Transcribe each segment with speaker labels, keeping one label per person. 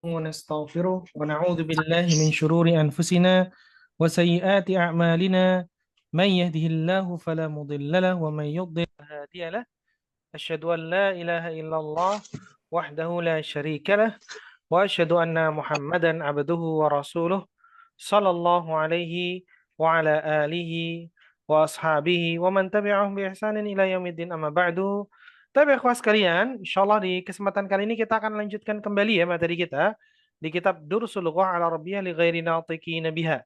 Speaker 1: ونستغفره ونعوذ بالله من شرور أنفسنا وسيئات أعمالنا من يهده الله فلا مضل له ومن يضلل فلا هادي له أشهد أن لا إله إلا الله وحده لا شريك له وأشهد أن محمدا عبده ورسوله صلى الله عليه وعلى آله وأصحابه ومن تبعهم بإحسان إلى يوم الدين أما بعد. Tapi ikhwas sekalian, insyaallah di kesempatan kali ini kita akan lanjutkan kembali ya materi kita di kitab Dursul Lughah al Arabiyyah li ghairi natiqina biha.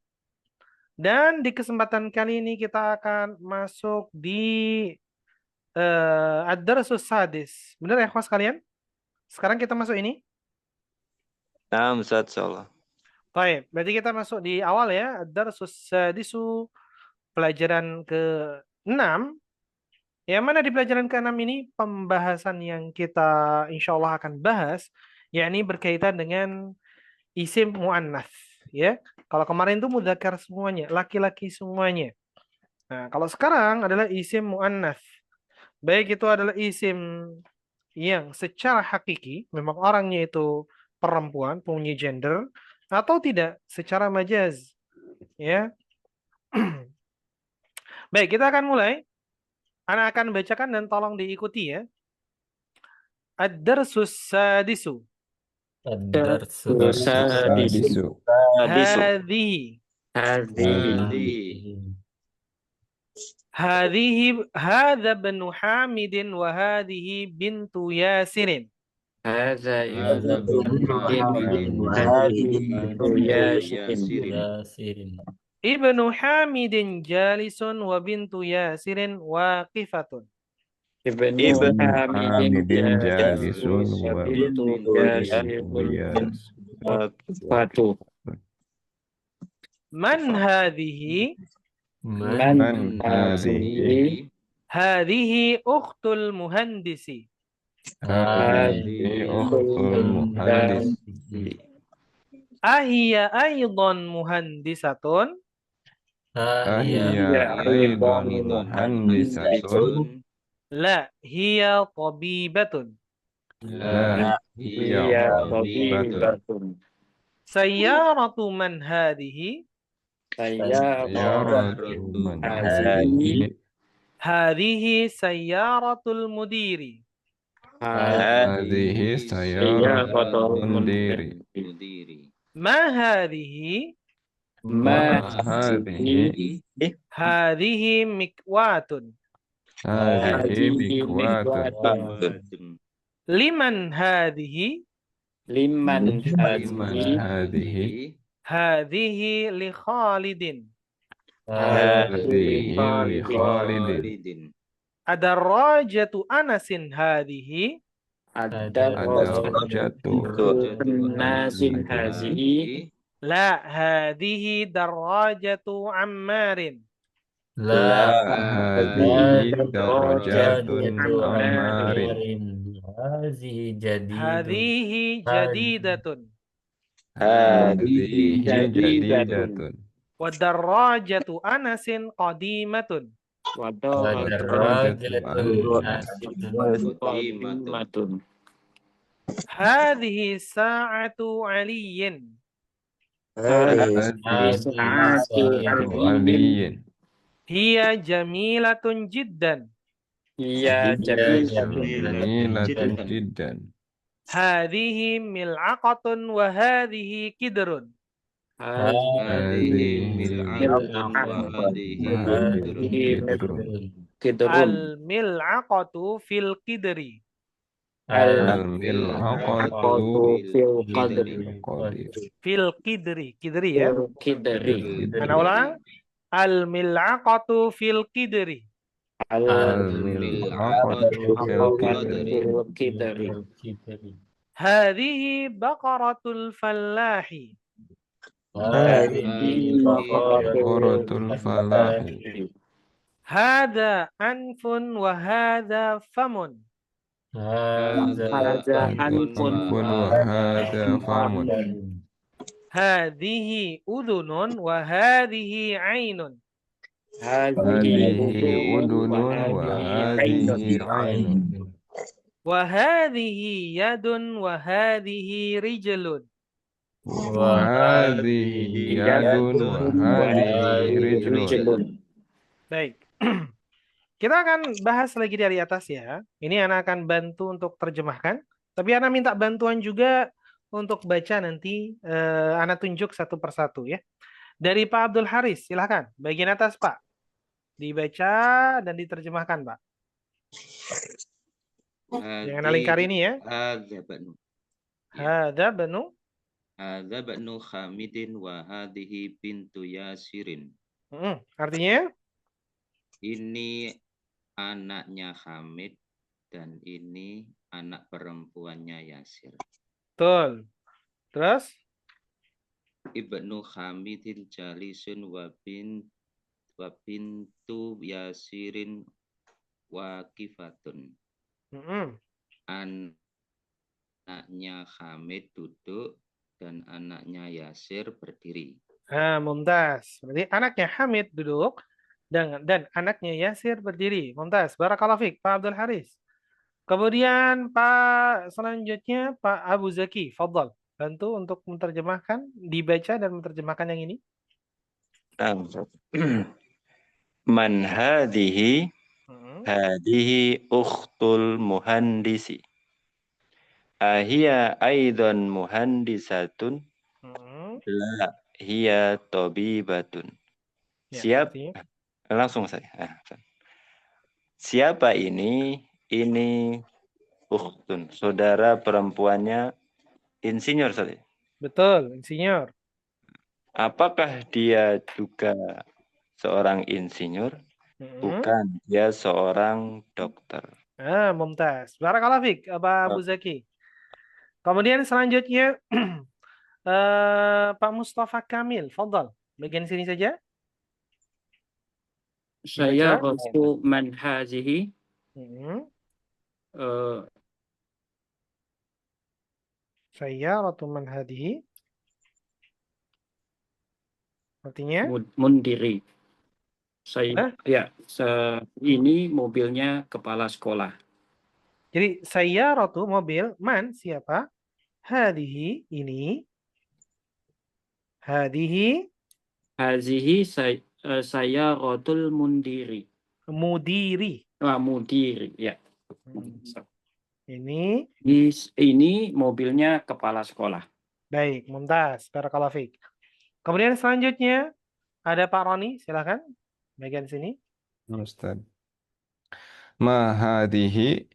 Speaker 1: Dan di kesempatan kali ini kita akan masuk di Ad-Darsus Sadis. Benar ya ikhwas sekalian? Sekarang kita masuk ini.
Speaker 2: Nah, Ustaz, insyaallah.
Speaker 1: Baik, berarti kita masuk di awal ya, Ad-Darsus Sadisu, pelajaran ke-6. Yang mana di pelajaran ke-6 ini pembahasan yang kita insya Allah akan bahas, yakni berkaitan dengan isim mu'annats. Ya, kalau kemarin itu mudzakkar semuanya, laki-laki semuanya. Nah, kalau sekarang adalah isim mu'annats. Baik itu adalah isim yang secara hakiki, memang orangnya itu perempuan, punya gender, atau tidak, secara majaz. Ya. Baik, kita akan mulai. Ana akan bacakan dan tolong diikuti ya. Ad-darsus sadisu.
Speaker 3: Ad-darsus sadisu.
Speaker 1: Hadhihi. Hadha ibnu Hamidin wa hadhihi bintu Yasirin.
Speaker 3: Hadza ibnu Hamidin wa hadhihi bintu Yasirin.
Speaker 1: Ibnu Hamidin jalisun wa bintu Yasirin waqifatun.
Speaker 3: Ibnu Hamidin jalisun wa bintu Yasirin waqifatu.
Speaker 1: Man hadhihi?
Speaker 3: Man hadhihi?
Speaker 1: Hadhihi ukhtul muhandisi.
Speaker 3: Hadhihi ukhtul muhandisi.
Speaker 1: Ahiya aydan muhandisatun?
Speaker 3: Ahiya aydan muhandisatun.
Speaker 1: La hiya tabibatun.
Speaker 3: La hiya tabibatun.
Speaker 1: Sayyaratu man hadhihi?
Speaker 3: Sayyaratu man hadhihi?
Speaker 1: Hadhihi sayyaratul mudiri.
Speaker 3: Hadhihi sayyaratul mudiri.
Speaker 1: Ma hadhihi?
Speaker 3: Ma hadhihi?
Speaker 1: Hadhihi mikwatun.
Speaker 3: Hadhihi mikwatun.
Speaker 1: Liman hadhihi?
Speaker 3: Liman hadhihi?
Speaker 1: Hadhihi li Khalidin.
Speaker 3: Hadhihi li Khalidin.
Speaker 1: Adarrajatu Anasin hadhihi?
Speaker 3: Adarrajatu Anasin hadhihi?
Speaker 1: La hadhihi darrajatu Ammarin.
Speaker 3: La hadhihi darajatun Ammarin.
Speaker 1: Hadhihi jadidatun.
Speaker 3: Hadhihi jadidatun.
Speaker 1: Wa darrajatu Anasin qadimatun.
Speaker 3: Qadimatun.
Speaker 1: Hadhihi sa'atu Aliyin.
Speaker 3: Hadhihi sa'atu Aliyin.
Speaker 1: Hiya jamilatun jiddan.
Speaker 3: Jamilatun jiddan.
Speaker 1: Hadhihi mil'aqatun wa hadhihi kidrun.
Speaker 3: Hadhihi mil'aqatun wa hadhihi kidrun.
Speaker 1: Al-mil'aqatu fil qidri.
Speaker 3: Al-mil'aqatu
Speaker 1: Fil qidri. Qidri ya. Mana ulang? Al-mil'aqatu fil qidri.
Speaker 3: Al-mil'aqatu fil qidri.
Speaker 1: Hadhihi baqaratul fallahi.
Speaker 3: Hadhihi baqaratul falahi.
Speaker 1: Hadha anfun wa hadha famun.
Speaker 3: Hadza anfun wa hadza famun.
Speaker 1: Hadhihi udhunun wa hadhihi ainun.
Speaker 3: Hadhihi udunun wa hadhihi ainun.
Speaker 1: Wa hadhihi yadun wa hadhihi rijlun.
Speaker 3: Hadhihi yadun wa hadhihi rijlun.
Speaker 1: Baik. Kita akan bahas lagi dari atas ya. Ini Ana akan bantu untuk terjemahkan. Tapi Ana minta bantuan juga untuk baca nanti. Ana tunjuk satu persatu ya. Dari Pak Abdul Haris, silahkan. Bagian atas Pak. Dibaca dan diterjemahkan Pak. Yang Ana lingkar ini ya. Hadza banu.
Speaker 4: Hadza banu Hamidin wa hadhihi bintu Yasirin.
Speaker 1: Artinya?
Speaker 4: Ini anaknya Hamid dan ini anak perempuannya Yasir.
Speaker 1: Betul. Terus?
Speaker 4: Ibnu Hamidin jalisun wa bintu Yasirin waqifatun. Anaknya Hamid duduk dan anaknya Yasir berdiri.
Speaker 1: Mumtaz. Berarti anaknya Hamid duduk dan anaknya Yasir berdiri. Mumtaz. Barakallahu fiik, Pak Abdul Haris. Kemudian Pak selanjutnya Pak Abu Zaki, fadhal. Bantu untuk menerjemahkan, dibaca dan menerjemahkan yang ini.
Speaker 2: Man hadhihi hadhihi ukhtul muhandisi. Ahia aidan muhandisatun. La hiya tabibatun. Langsung saya. Siapa ini? Ini ukhtun, saudara perempuannya insinyur tadi.
Speaker 1: Betul, insinyur.
Speaker 2: Apakah dia juga seorang insinyur? Bukan, dia seorang dokter.
Speaker 1: Mumtaz. Barakallahu fiik, Pak Abu Zaki. Kemudian selanjutnya Pak Mustafa Kamil, fadhal. Bagian sini saja.
Speaker 5: Saya Rasul man hazihi.
Speaker 1: Saya Ratu man hadihi. Artinya?
Speaker 5: Mundiri. Ini mobilnya kepala sekolah.
Speaker 1: Jadi saya Ratu mobil, man siapa? Hadihi ini. Hadihi.
Speaker 5: Hazihi saya Ratul mundiri.
Speaker 1: Mudiri.
Speaker 5: Mudiri, ya.
Speaker 1: Ini
Speaker 5: mobilnya kepala sekolah.
Speaker 1: Baik, mumtaz. Barakallahu fiik. Kemudian selanjutnya ada Pak Roni, silakan. Bagian sini.
Speaker 3: Ustaz. Ma hadhihi,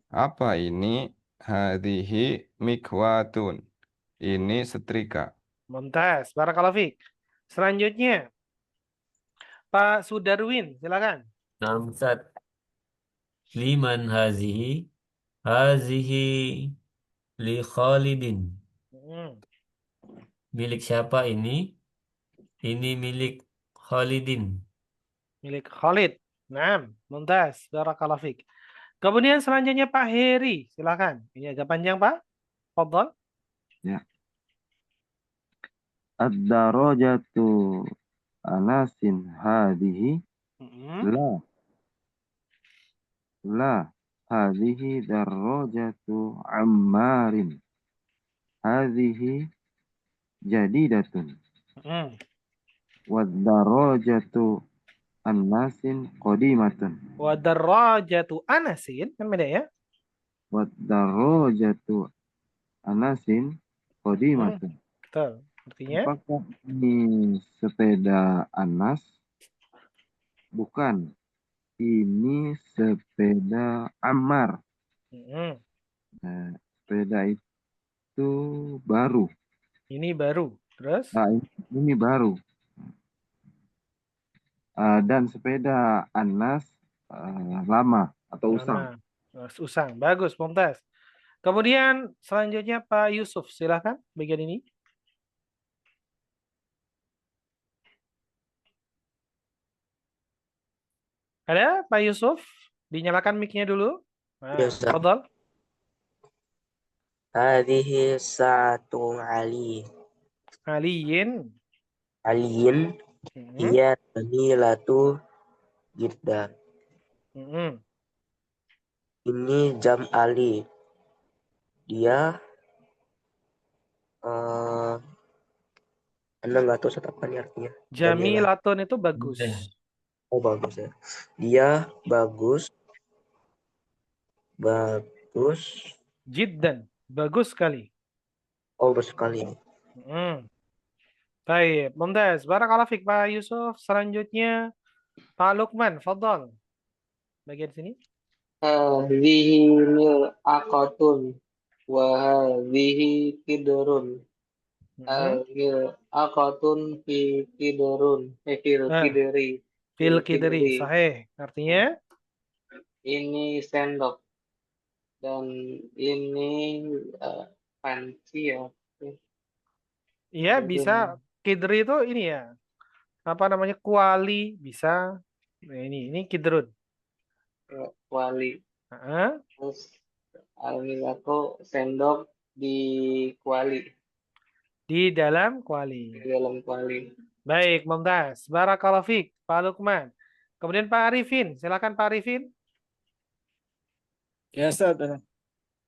Speaker 3: apa ini? Hadhihi mikwatun. Ini setrika.
Speaker 1: Mumtaz. Barakallahu fiik. Selanjutnya Pak Sudarwin, silakan.
Speaker 6: Nah, Ustaz. Liman hazihi? Hazihi li Khalidin. Milik siapa ini? Ini milik Khalidin.
Speaker 1: Milik Khalid. Naam, mumtaz. Barakallahu fiik. Kemudian selanjutnya Pak Heri, silakan. Ini agak panjang, Pak. Fadhal.
Speaker 7: Ya. Ad-darajatu anasin hadihi. La hadihi darajatu ammarin. Hadihi jadidatun. Wad-darajatu anasin qadimatun.
Speaker 1: Wad-darajatu anasin, kan beda ya?
Speaker 7: Wad-darajatu anasin qadimatun.
Speaker 1: Betul. Artinya?
Speaker 7: Apakah ini sepeda Anas? Bukan. Ini sepeda Ammar. Nah, sepeda itu baru.
Speaker 1: Ini baru. Terus?
Speaker 7: Nah, ini baru. Dan sepeda Anas lama atau usang.
Speaker 1: Usang. Bagus, mumtaz. Kemudian selanjutnya Pak Yusuf, silakan bagian ini. Ada Pak Yusuf? Dinyalakan mic-nya dulu. Fadhal.
Speaker 8: Hadhihi sa'atu Ali.
Speaker 1: Aliyin.
Speaker 8: Iya jamilatu jiddan. Ini jam Ali. Dia Anda nggak tahu Ustaz apa nih artinya.
Speaker 1: Jamilatun itu bagus.
Speaker 8: Oh, bagus ya. Dia bagus. Bagus.
Speaker 1: Jiddan. Bagus sekali.
Speaker 8: Oh, bagus sekali.
Speaker 1: Baik, Mumtaz. Barakallahu fiik Pak Yusuf. Selanjutnya Pak Lukman, fadhal. Bagian sini.
Speaker 9: Hadhihi mil'aqatun wa hadhihi kidrun. Mil'aqatun fi kidrun. Fil kidri.
Speaker 1: Fil kidri. Sahih. Artinya?
Speaker 9: Ini sendok. Dan ini panci ya.
Speaker 1: Iya, bisa. Kidri itu ini ya. Apa namanya? Kuali bisa. Nah, ini kidrun.
Speaker 9: Kuali. Terus aku sendok di kuali.
Speaker 1: Di dalam kuali.
Speaker 9: Di dalam kuali.
Speaker 1: Baik, Mumtaz. Barakallahu fiik, Pak Lukman. Kemudian Pak Arifin. Silakan Pak Arifin.
Speaker 10: Ya, Ustaz.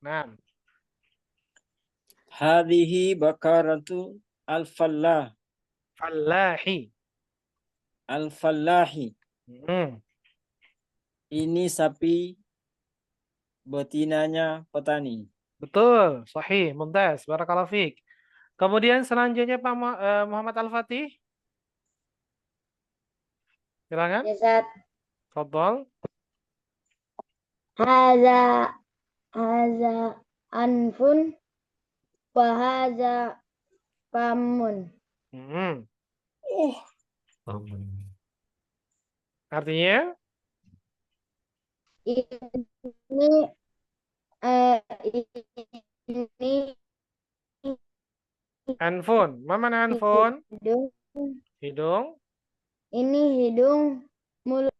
Speaker 1: Nah.
Speaker 10: Hadhihi bakaratu al-fallah.
Speaker 1: Fallahi.
Speaker 10: Al-fallahi. Ini sapi betinanya petani.
Speaker 1: Betul, sahih, Mumtaz. Barakallahu fiik. Kemudian selanjutnya Pak Muhammad Al-Fatih. Silakan.
Speaker 11: Ustaz.
Speaker 1: Fadhal.
Speaker 11: Hadza anfun wa hadza famun.
Speaker 1: Artinya?
Speaker 11: Ini
Speaker 1: Anfun. Mana anfun? Hidung.
Speaker 11: Ini hidung, mulut.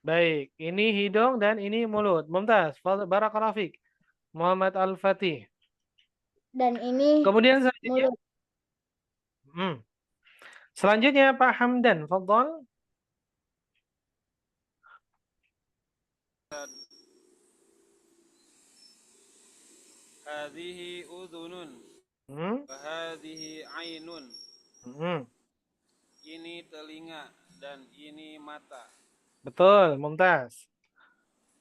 Speaker 1: Baik, ini hidung dan ini mulut. Mumtaz. Barakallahu fiik. Muhammad Al-Fatih.
Speaker 11: Dan ini
Speaker 1: kemudian selanjutnya.
Speaker 11: mulut.
Speaker 1: Selanjutnya Pak Hamdan, fadhal.
Speaker 12: Hadhihi udhunun. Wa hadhihi ainun. Ini telinga dan ini mata.
Speaker 1: Betul, Mumtaz.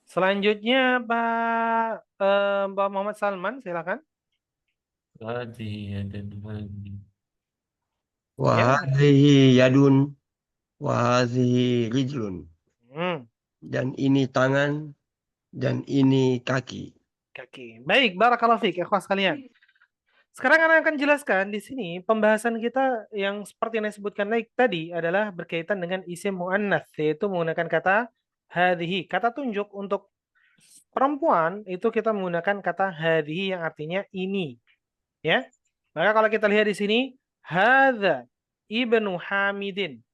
Speaker 1: Selanjutnya Pak Muhammad Salman, silakan.
Speaker 6: Hadhihi yadun hadhihi.
Speaker 13: Wa hadhihi yadun wa hadhihi rijlun. Dan ini tangan dan ini kaki.
Speaker 1: Kaki. Baik, barakallahu fiik, ikhwas sekalian. Sekarang Anda akan jelaskan di sini pembahasan kita yang seperti yang disebutkan tadi adalah berkaitan dengan isim muannats, yaitu menggunakan kata hadhihi. Kata tunjuk untuk perempuan itu kita menggunakan kata hadhihi yang artinya ini. Ya. Maka kalau kita lihat di sini hadza ibnu Hamidin.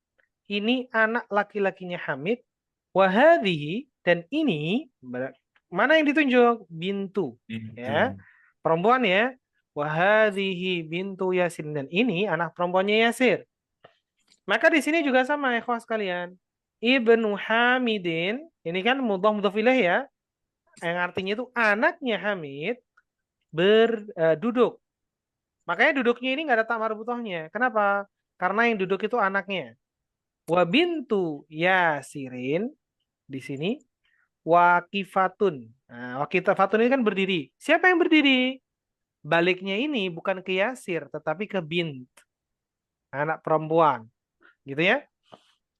Speaker 1: Ini anak laki-lakinya Hamid. Wa hadhihi dan ini mana yang ditunjuk? Bintu. Ya. Perempuan ya. Wahadhihi bintu Yasin, dan ini anak perempuannya Yasir. Maka di sini juga sama ya kawan sekalian. Ibnu Hamidin, ini kan mudhaf mudhaf ilaih ya. Yang artinya itu anaknya Hamid berduduk. Makanya duduknya ini nggak ada tak marbutohnya. Kenapa? Karena yang duduk itu anaknya. Wa bintu Yasirin di sini waqifatun. Nah, waqifatun ini kan berdiri. Siapa yang berdiri? Baliknya ini bukan ke Yasir, tetapi ke bint. Anak perempuan. Gitu ya.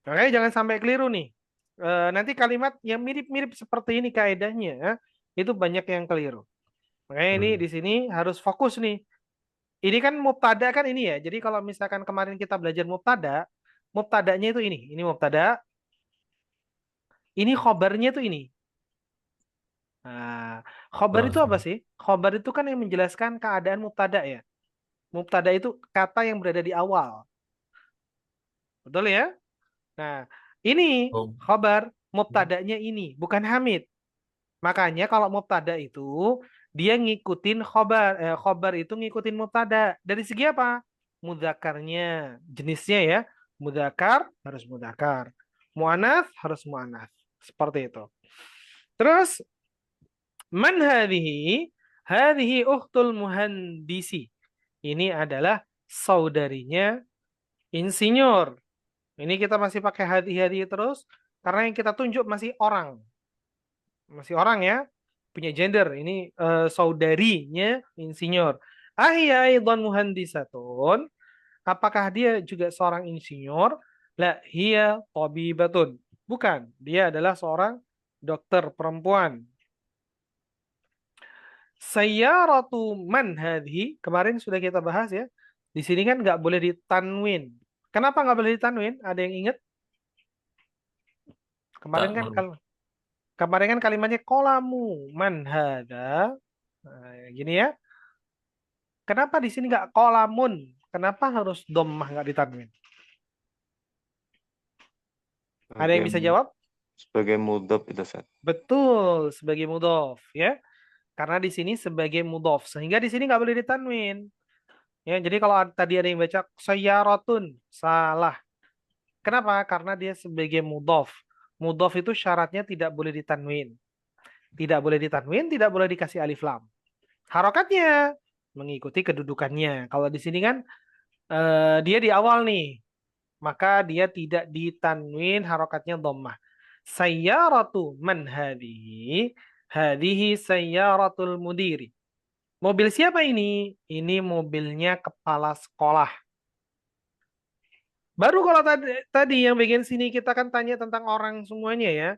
Speaker 1: Makanya jangan sampai keliru nih. Nanti kalimat yang mirip-mirip seperti ini kaidahnya, itu banyak yang keliru. Makanya ini di sini harus fokus nih. Ini kan mubtada kan ini ya. Jadi kalau misalkan kemarin kita belajar mubtada, mubtadanya itu ini. Ini mubtada. Ini khobarnya itu ini. Nah, khobar itu apa sih? Khobar itu kan yang menjelaskan keadaan mubtada ya. Mubtada itu kata yang berada di awal. Betul ya? Nah, ini khobar, mubtadanya ini, bukan Hamid. Makanya kalau mubtada itu dia ngikutin khobar. Khobar itu ngikutin mubtada. Dari segi apa? Mudzakarnya, jenisnya ya. Mudzakar harus mudzakar. Muannats harus muannats. Seperti itu. Terus man hadhihi? Hadhihi ukhtul muhandisi. Ini adalah saudarinya insinyur. Ini kita masih pakai hadhi-hadhi terus karena yang kita tunjuk masih orang. Masih orang ya, punya gender. Ini saudarinya insinyur. Ahya aidan muhandisatun. Apakah dia juga seorang insinyur? La hiya tabibatun. Bukan, dia adalah seorang dokter perempuan. Sayyaratu man hadhi, kemarin sudah kita bahas ya. Di sini kan nggak boleh ditanwin. Kenapa nggak boleh ditanwin? Ada yang ingat? Kemarin kan kalimatnya kolamu man hada. Nah, gini ya. Kenapa di sini nggak kolamun? Kenapa harus dhammah nggak ditanwin? Ada yang bisa jawab?
Speaker 2: Sebagai mudhof itu, Ustaz.
Speaker 1: Betul, sebagai mudhof ya. Karena di sini sebagai mudhof, sehingga di sini nggak boleh ditanwin. Ya, jadi kalau tadi ada yang baca sayyaratun, salah. Kenapa? Karena dia sebagai mudhof. Mudhof itu syaratnya tidak boleh ditanwin. Tidak boleh ditanwin, tidak boleh dikasih alif lam. Harokatnya mengikuti kedudukannya. Kalau di sini kan dia di awal nih, maka dia tidak ditanwin, harokatnya dhammah. Sayyaratu man hadhihi? Hadhihi sayyaratul mudiri. Mobil siapa ini? Ini mobilnya kepala sekolah. Baru kalau tadi yang bagian sini kita kan tanya tentang orang semuanya ya.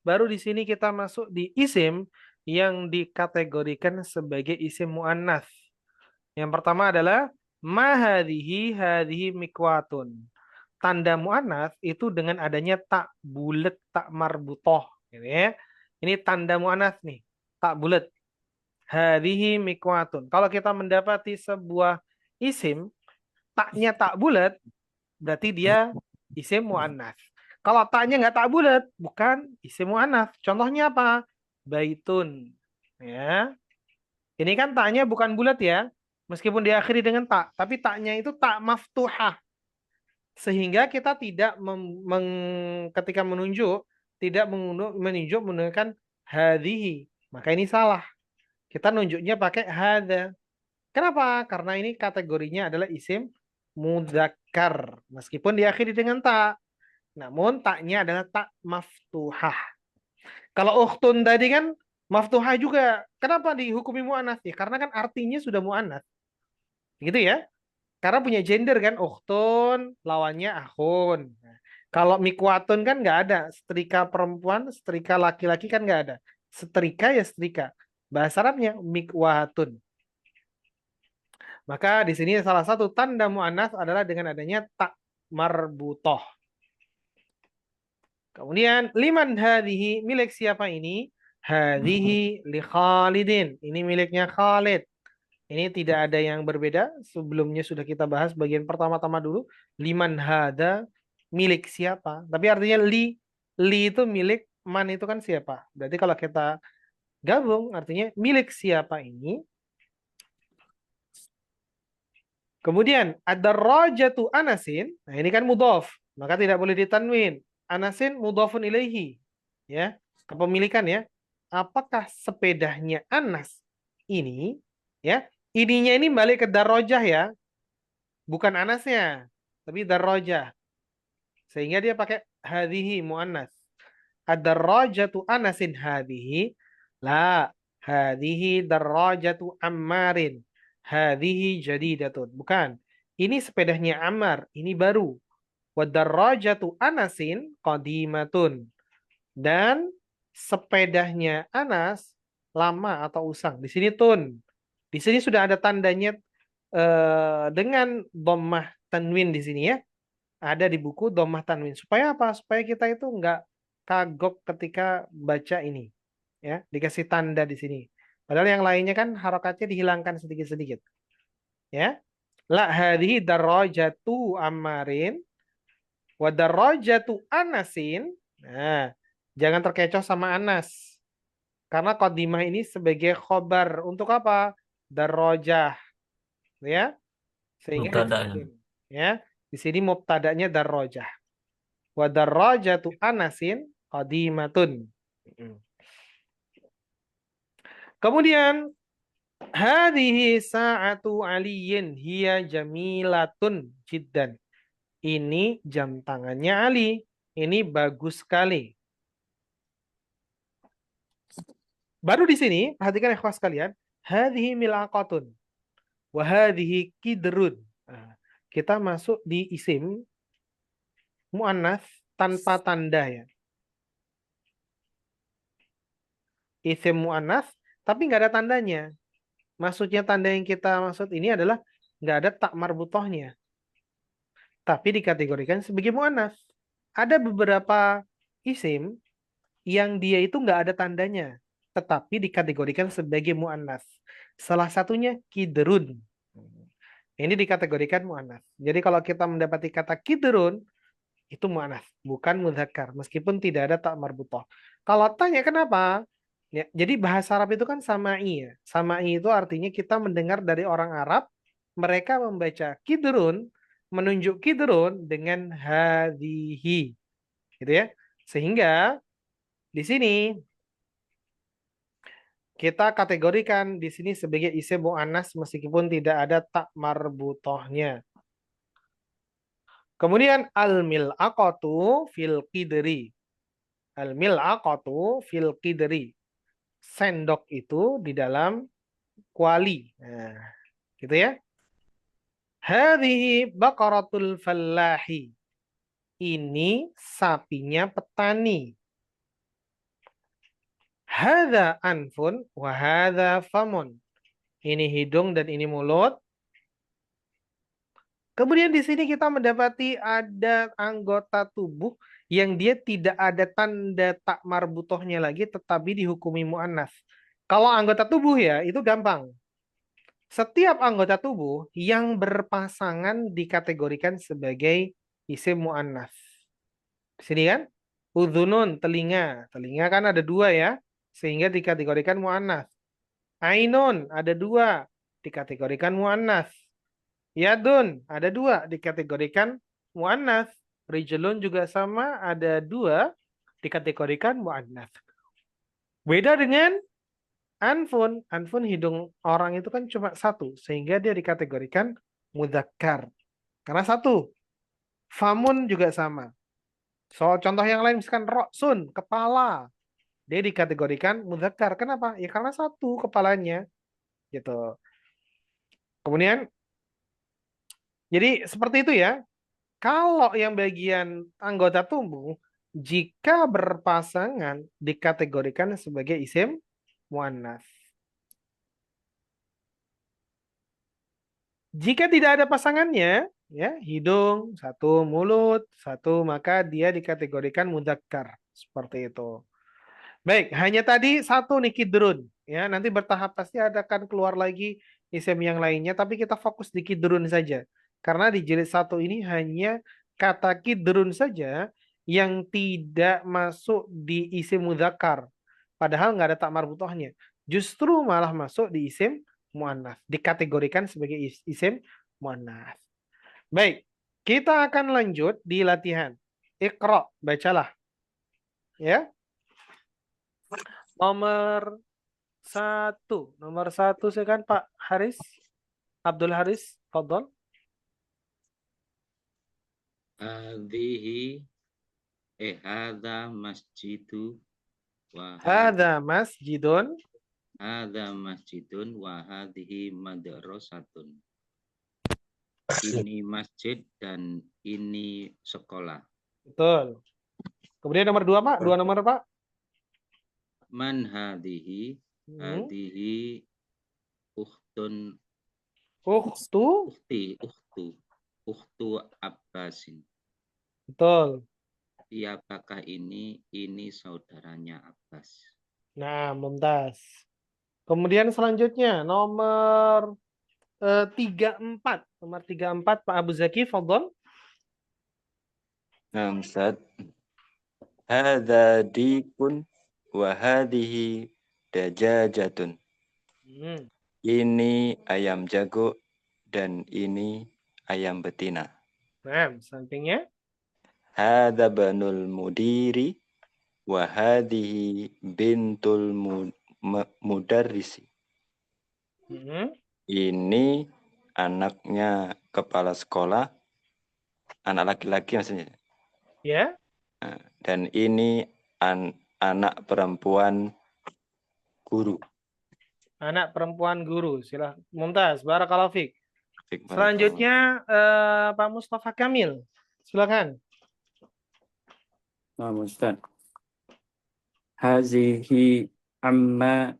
Speaker 1: Baru di sini kita masuk di isim yang dikategorikan sebagai isim muannats. Yang pertama adalah ma hadhihi mikwatun. Tanda muannats itu dengan adanya tak bulat, tak marbutoh, gitu ya. Ini tanda muannats nih, tak bulat. Hadhihi mikwatun. Kalau kita mendapati sebuah isim taknya tak bulat, berarti dia isim muannats. Kalau taknya nggak tak bulat, bukan isim muannats. Contohnya apa? Baitun. Ya. Ini kan taknya bukan bulat ya, meskipun diakhiri dengan tak, tapi taknya itu tak maftuhah. Sehingga kita tidak ketika menunjuk tidak menunjuk menggunakan hadhihi. Maka ini salah. Kita nunjuknya pakai hadza. Kenapa? Karena ini kategorinya adalah isim mudzakkar meskipun diakhiri dengan ta. Namun taknya adalah tak maftuhah. Kalau ukhtun tadi kan maftuhah juga. Kenapa dihukumi muannats? Ya, karena kan artinya sudah muannats. Gitu ya. Karena punya gender kan, ukhtun lawannya akhun. Nah, kalau mikwatun kan nggak ada. Setrika perempuan, setrika laki-laki kan nggak ada. Setrika ya setrika. Bahasa Arabnya mikwatun. Maka di sini salah satu tanda muannats adalah dengan adanya tak marbutoh. Kemudian liman hadhihi, milik siapa ini? Hadhihi li Khalidin. Ini miliknya Khalid. Ini tidak ada yang berbeda. Sebelumnya sudah kita bahas bagian pertama-tama dulu. Liman hada, milik siapa? Tapi artinya li itu milik, man itu kan siapa? Berarti kalau kita gabung artinya milik siapa ini. Kemudian ada rajatu Anasin. Nah, ini kan mudhaf, maka tidak boleh ditanwin. Anasin mudhafun ilaihi. Ya, kepemilikan ya. Apakah sepedanya Anas ini ya? Ininya ini balik ke darrojah ya. Bukan Anasnya, tapi darrojah. Sehingga dia pakai hadhihi muannas. Ad-darrajatu Anasin hadhihi. La, hadhihi darrajatu Ammarin. Hadhihi jadidatun. Bukan. Ini sepedanya Ammar, ini baru. Wa darrajatu Anasin qadimatun. Dan sepedanya Anas lama atau usang. Di sini tun. Di sini sudah ada tandanya dengan dhammah tanwin di sini ya. Ada di buku dhammah tanwin. Supaya apa? Supaya kita itu nggak kagok ketika baca ini. Ya, dikasih tanda di sini. Padahal yang lainnya kan harokatnya dihilangkan sedikit-sedikit. Ya. La hadhihi darajatu Ammarin wa darajatu Anasin. Nah, jangan terkecoh sama Anas. Karena qadimah ini sebagai khobar. Untuk apa? Darajah. Ya. Sehingga ya, di sini mubtada'nya darajah. Wa darajatu Anasin qadimatun. Kemudian Hadhihi sa'atu aliyin hiya jamilatun jiddan. Ini jam tangannya Ali. Ini bagus sekali. Baru di sini, perhatikan ikhwas sekalian. Hadhihi milaqatun. Wa hadhihi kidrun. Nah, kita masuk di isim mu'annas tanpa tanda ya. Isim mu'annas tapi nggak ada tandanya. Maksudnya tanda yang kita maksud ini adalah nggak ada tak marbutohnya. Tapi dikategorikan sebagai mu'annas. Ada beberapa isim yang dia itu nggak ada tandanya, tetapi dikategorikan sebagai mu'annas. Salah satunya kidrun. Ini dikategorikan mu'annas. Jadi kalau kita mendapati kata kidrun, itu mu'annas, bukan mudzakkar, meskipun tidak ada tak marbutoh. Kalau tanya kenapa? Ya, jadi bahasa Arab itu kan sama'i ya. Sama'i itu artinya kita mendengar dari orang Arab, mereka membaca kidrun, menunjuk kidrun dengan hadhihi. Gitu ya. Sehingga di sini kita kategorikan di sini sebagai isim mu'annas meskipun tidak ada tak marbutohnya. Kemudian al-mil'aqatu fil qidri. Al-mil'aqatu fil qidri. Sendok itu di dalam kuali. Nah, gitu ya. Hadhihi baqaratul fallahi. Ini sapinya petani. Hadza anfun wa hadza famun. Ini hidung dan ini mulut. Kemudian di sini kita mendapati ada anggota tubuh yang dia tidak ada tanda tak marbutohnya lagi tetapi dihukumi mu'annas. Kalau anggota tubuh ya itu gampang. Setiap anggota tubuh yang berpasangan dikategorikan sebagai isim mu'annas. Di sini kan udhunun, telinga. Telinga kan ada dua ya, sehingga dikategorikan mu'annas. Ainun ada dua, dikategorikan mu'annas. Yadun ada dua, dikategorikan mu'annas. Rijlun juga sama, ada dua, dikategorikan mu'annas. Beda dengan anfun. Anfun hidung orang itu kan cuma satu, sehingga dia dikategorikan mudzakkar. Karena satu. Famun juga sama. So, contoh yang lain misalkan roksun, kepala. Dia dikategorikan mudzakkar. Kenapa? Ya karena satu kepalanya. Gitu. Kemudian, jadi seperti itu ya. Kalau yang bagian anggota tubuh, jika berpasangan dikategorikan sebagai isim mu'annas. Jika tidak ada pasangannya, ya hidung satu, mulut satu, maka dia dikategorikan mudzakkar. Seperti itu. Baik, hanya tadi satu nih kidrun. Ya, nanti bertahap pasti akan keluar lagi isim yang lainnya, tapi kita fokus di kidrun saja. Karena di jilid 1 ini hanya kata kidrun saja yang tidak masuk di isim mudzakkar. Padahal nggak ada tak marbutohnya. Justru malah masuk di isim mu'annas. Dikategorikan sebagai isim mu'annas. Baik, kita akan lanjut di latihan. Iqra, bacalah. Ya. Nomor 1. Nomor 1 sekarang Pak Haris. Abdul Haris, fadhol.
Speaker 4: Hadza masjidu wa
Speaker 1: Hadza masjidun.
Speaker 4: hadza masjidun wa hadhihi madrasatun. Ini masjid dan ini sekolah.
Speaker 1: Betul. Kemudian nomor 2 Pak, 2 nomor Pak.
Speaker 4: Man hadhihi? Hadhihi ukhtun. Ukhtu Abbasin.
Speaker 1: Betul.
Speaker 4: Siapakah ini? Ini saudaranya Abbas.
Speaker 1: Nah, mumtaz. Kemudian selanjutnya nomor 34. Nomor 34 Pak Abu Zaki, fadhol.
Speaker 2: Nah, Ustaz. Hadza dikun wa hadhihi dajajatun. Ini ayam jago dan ini ayam betina.
Speaker 1: Nah, sampingnya.
Speaker 2: Hadza banul mudiri wa hadhihi bintul mudarrisi. Ini anaknya kepala sekolah, anak laki-laki maksudnya.
Speaker 1: Ya.
Speaker 2: Dan ini anak perempuan guru.
Speaker 1: Anak perempuan guru. Silah. Mumtaz. Barakallahu fiik.
Speaker 2: Barakallahu.
Speaker 1: Selanjutnya Pak Mustafa Kamil. Silakan.
Speaker 5: Nah, Ustaz. Hazihi amma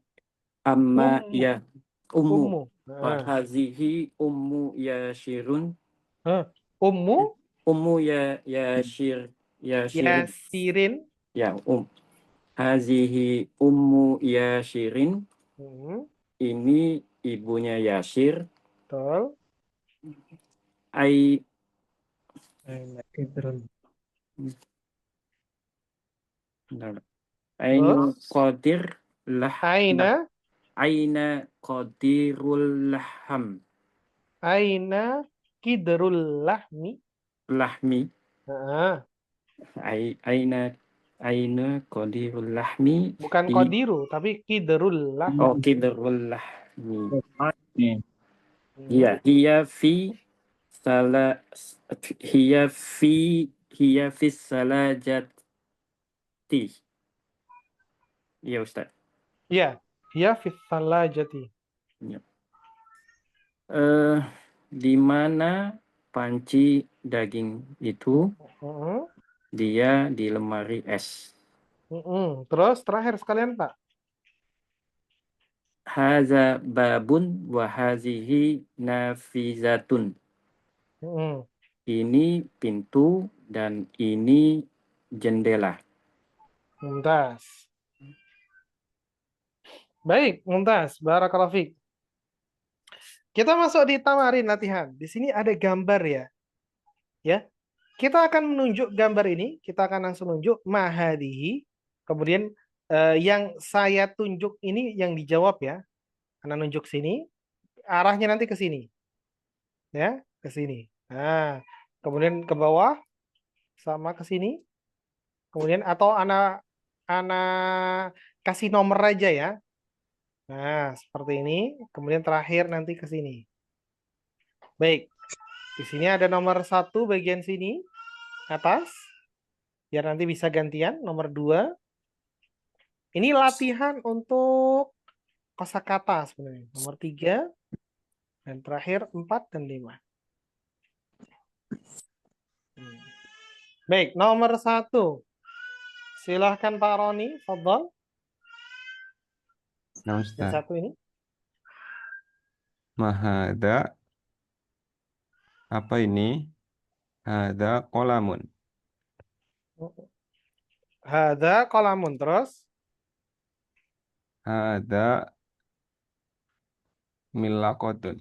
Speaker 5: ya ummu. Wa hazihi ummu yashirun.
Speaker 1: Ummu?
Speaker 5: Ummu yashirin.
Speaker 1: Yasirin.
Speaker 5: Ya, hazihi ummu yashirin. Ini ibunya Yasir.
Speaker 1: Betul.
Speaker 5: Ainu qadir
Speaker 1: Aina
Speaker 5: qadirul laham.
Speaker 1: Aina qidrul lahmi.
Speaker 5: Aina qadirul lahmi.
Speaker 1: Bukan qadiru, tapi qidrul lahmi.
Speaker 5: Oh, qidrul lahmi. Hiya fi salajati. Iya, Ustaz.
Speaker 1: Iya, hiya fi salajati.
Speaker 5: Ya. Di mana panci daging itu? Dia di lemari es.
Speaker 1: Terus terakhir sekalian, Pak.
Speaker 5: Haza babun wa hazihi nafizatun. Ini pintu dan ini jendela.
Speaker 1: Mumtaz. Baik, Mumtaz. Barakallahu fiik. Kita masuk di tamarin latihan. Di sini ada gambar ya. Ya. Kita akan menunjuk gambar ini, kita akan langsung menunjuk mahadihi. Kemudian yang saya tunjuk ini yang dijawab ya. Karena nunjuk sini, arahnya nanti ke sini. Ya, ke sini. Nah, kemudian ke bawah sama ke sini. Kemudian atau anak kasih nomor aja ya. Nah, seperti ini. Kemudian terakhir nanti ke sini. Baik. Di sini ada nomor 1 bagian sini atas. Biar nanti bisa gantian. Nomor 2. Ini latihan untuk kosakata sebenarnya. Nomor 3. Dan terakhir 4 dan 5. Baik, nomor 1. Silahkan Pak Roni, fadhol.
Speaker 3: Nah, Ustaz.
Speaker 1: Yang 1 ini.
Speaker 3: Mahada. Apa ini? Hada qolamun.
Speaker 1: Hada qolamun. Terus?
Speaker 3: Hada milaqatun.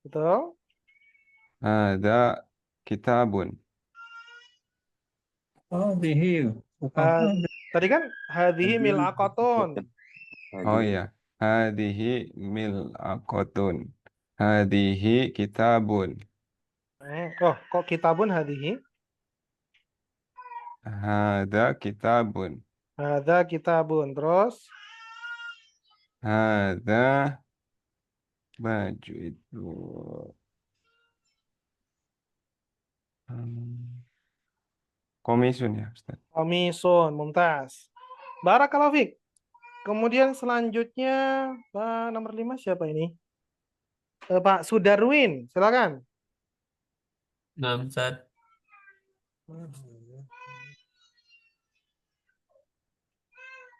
Speaker 1: Betul.
Speaker 3: Hada kitabun.
Speaker 1: Tadi kan hadhihi milaqatun.
Speaker 3: Oh iya. Hadihi milaqatun. Hadihi kitabun.
Speaker 1: Oh, kok kitabun hadhihi?
Speaker 3: Hada kitabun.
Speaker 1: Hada kitabun. Terus?
Speaker 3: Hada baju itu. Komisun ya, Ustaz.
Speaker 1: Komisun, mumtaz. Barakallahu fiik. Kemudian selanjutnya nomor 5 siapa ini? Pak Sudarwin, silakan.
Speaker 6: Nah, Ustaz.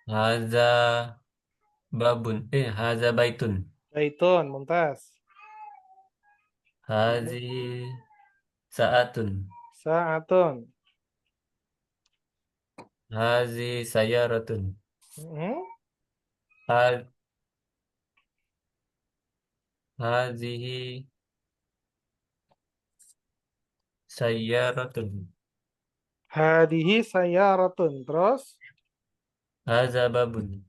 Speaker 6: Haza babun. Haza baitun.
Speaker 1: Baitun, mumtaz.
Speaker 6: Hazi sa'atun.
Speaker 1: Sa'atun.
Speaker 6: Hazi sayaratun. Hazihi sayaratun.
Speaker 1: Hadihi sayaratun. Terus?
Speaker 6: Haza babun.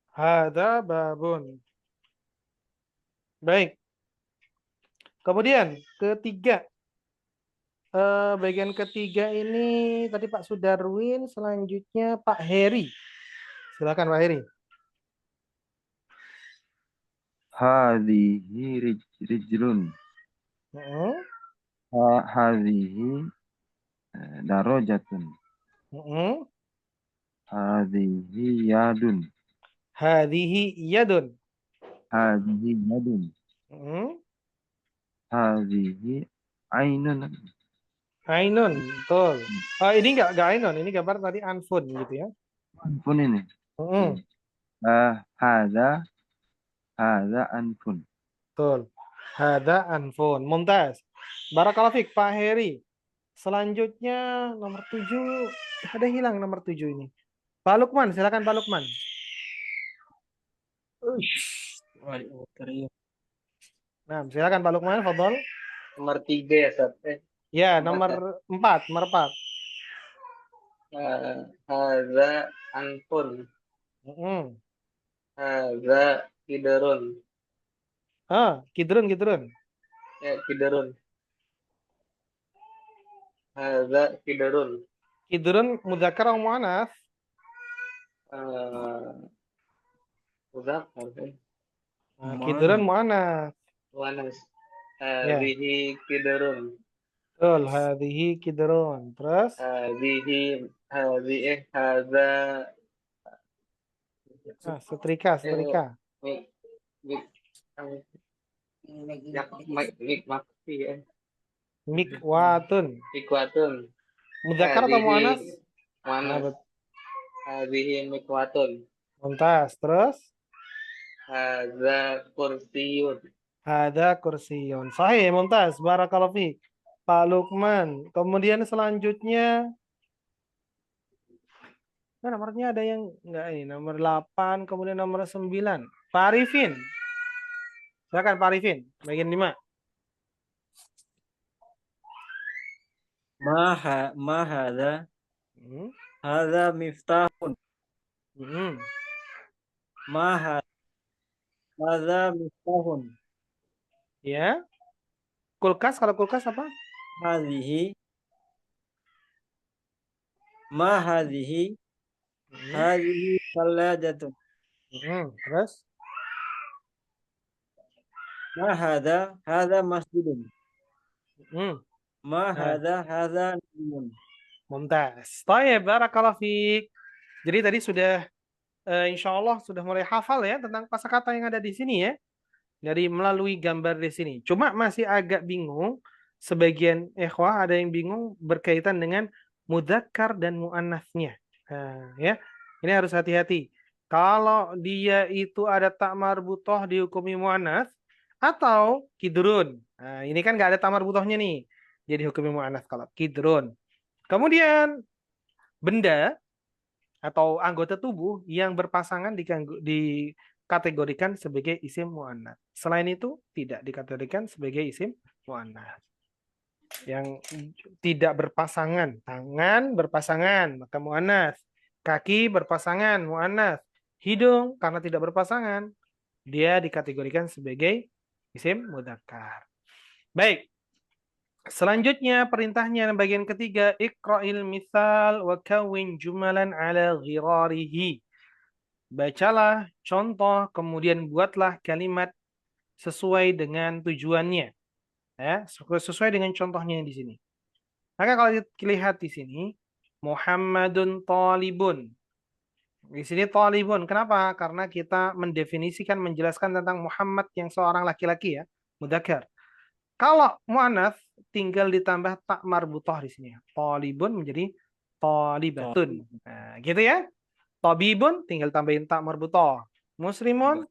Speaker 1: Hada babun. Baik. Kemudian ketiga. Bagian ketiga ini tadi Pak Sudarwin, selanjutnya Pak Heri. Silakan Pak Heri.
Speaker 7: Hadhihi rijlun. Hadhihi darajatun. Hadhihi yadun.
Speaker 1: Hadhihi yadun.
Speaker 7: Hadhihi yadun. Hadhihi ainun.
Speaker 1: Ainun, betul. Ini enggak ainun, ini gambar tadi anfun gitu ya.
Speaker 7: Anfun ini. Hadza anfun.
Speaker 1: Betul. Hadza anfun. Mumtaz. Barakallahu fik, Pak Heri. Selanjutnya nomor 7. Ada hilang nomor 7 ini. Pak Lukman, silakan Pak Lukman. Nah, silakan Pak Lukman, fadhol.
Speaker 9: Nomor 3 ya, Ustaz.
Speaker 1: Ya, nomor 4, nomor 4.
Speaker 9: Hadza anfun. Hadza kidarun.
Speaker 1: Kidrun.
Speaker 9: Ya, kidarun. Hadza kidarun.
Speaker 1: Kidrun mudzakkar atau muannats?
Speaker 9: Mudzakkar.
Speaker 1: Kidrun muannats.
Speaker 9: Muannats. Hadhihi kidarun.
Speaker 1: Betul, hadhihi kidrun. Terus?
Speaker 9: Hadza
Speaker 1: setrika. Mikwatun. Mudzakkar atau muannats?
Speaker 9: Muannats. Hadhihi mikwatun.
Speaker 1: Mumtaz. Terus?
Speaker 9: Hadza kursiyun.
Speaker 1: Hadza kursiyun. Sahih, mumtaz. Barakallahu fiik. Pak Lukman. Kemudian selanjutnya nomornya ada yang enggak ini, nomor 8, kemudian nomor 9. Pak Arifin. Silakan Pak Arifin, bagian 5.
Speaker 10: Ma hadza? Hadza miftahun. Ma hadza miftahun.
Speaker 1: Ya. Kulkas, kalau kulkas apa?
Speaker 10: Hadhihi. Ma hadhihi? Hadhihi thalajatun.
Speaker 1: Terus?
Speaker 10: Ma hadza? Hadza masjidun. Ma hadza? Hadza nabiyyun.
Speaker 1: Mumtaz. Baik, barakallahu fiik. Jadi tadi sudah insyaallah sudah mulai hafal ya tentang kosakata yang ada di sini ya. Dari melalui gambar di sini. Cuma masih agak bingung, sebagian ikhwah ada yang bingung berkaitan dengan mudzakkar dan muannasnya. Ya. Ini harus hati-hati. Kalau dia itu ada ta marbuthah dihukumi muannas atau kidrun. Nah, ini kan nggak ada ta marbuthahnya nih. Jadi hukumi muannas kalau kidrun. Kemudian benda atau anggota tubuh yang berpasangan dikategorikan sebagai isim muannats. Selain itu tidak dikategorikan sebagai isim muannats. Yang tidak berpasangan, tangan berpasangan maka muannats, kaki berpasangan muannats, hidung karena tidak berpasangan dia dikategorikan sebagai isim mudzakkar. Baik. Selanjutnya perintahnya bagian ketiga, iqra'il mithal wa kawwin jumalan ala ghirarihi. Bacalah contoh kemudian buatlah kalimat sesuai dengan tujuannya. Ya, sesuai dengan contohnya di sini. Maka kalau dilihat di sini Muhammadun talibun. Di sini talibun. Kenapa? Karena kita mendefinisikan menjelaskan tentang Muhammad yang seorang laki-laki ya, mudzakkar. Kalau muannats tinggal ditambah ta marbuthah di sini. Talibun menjadi talibatun. Nah, gitu ya. Tabibun tinggal tambahin ta marbuthah. Muslimun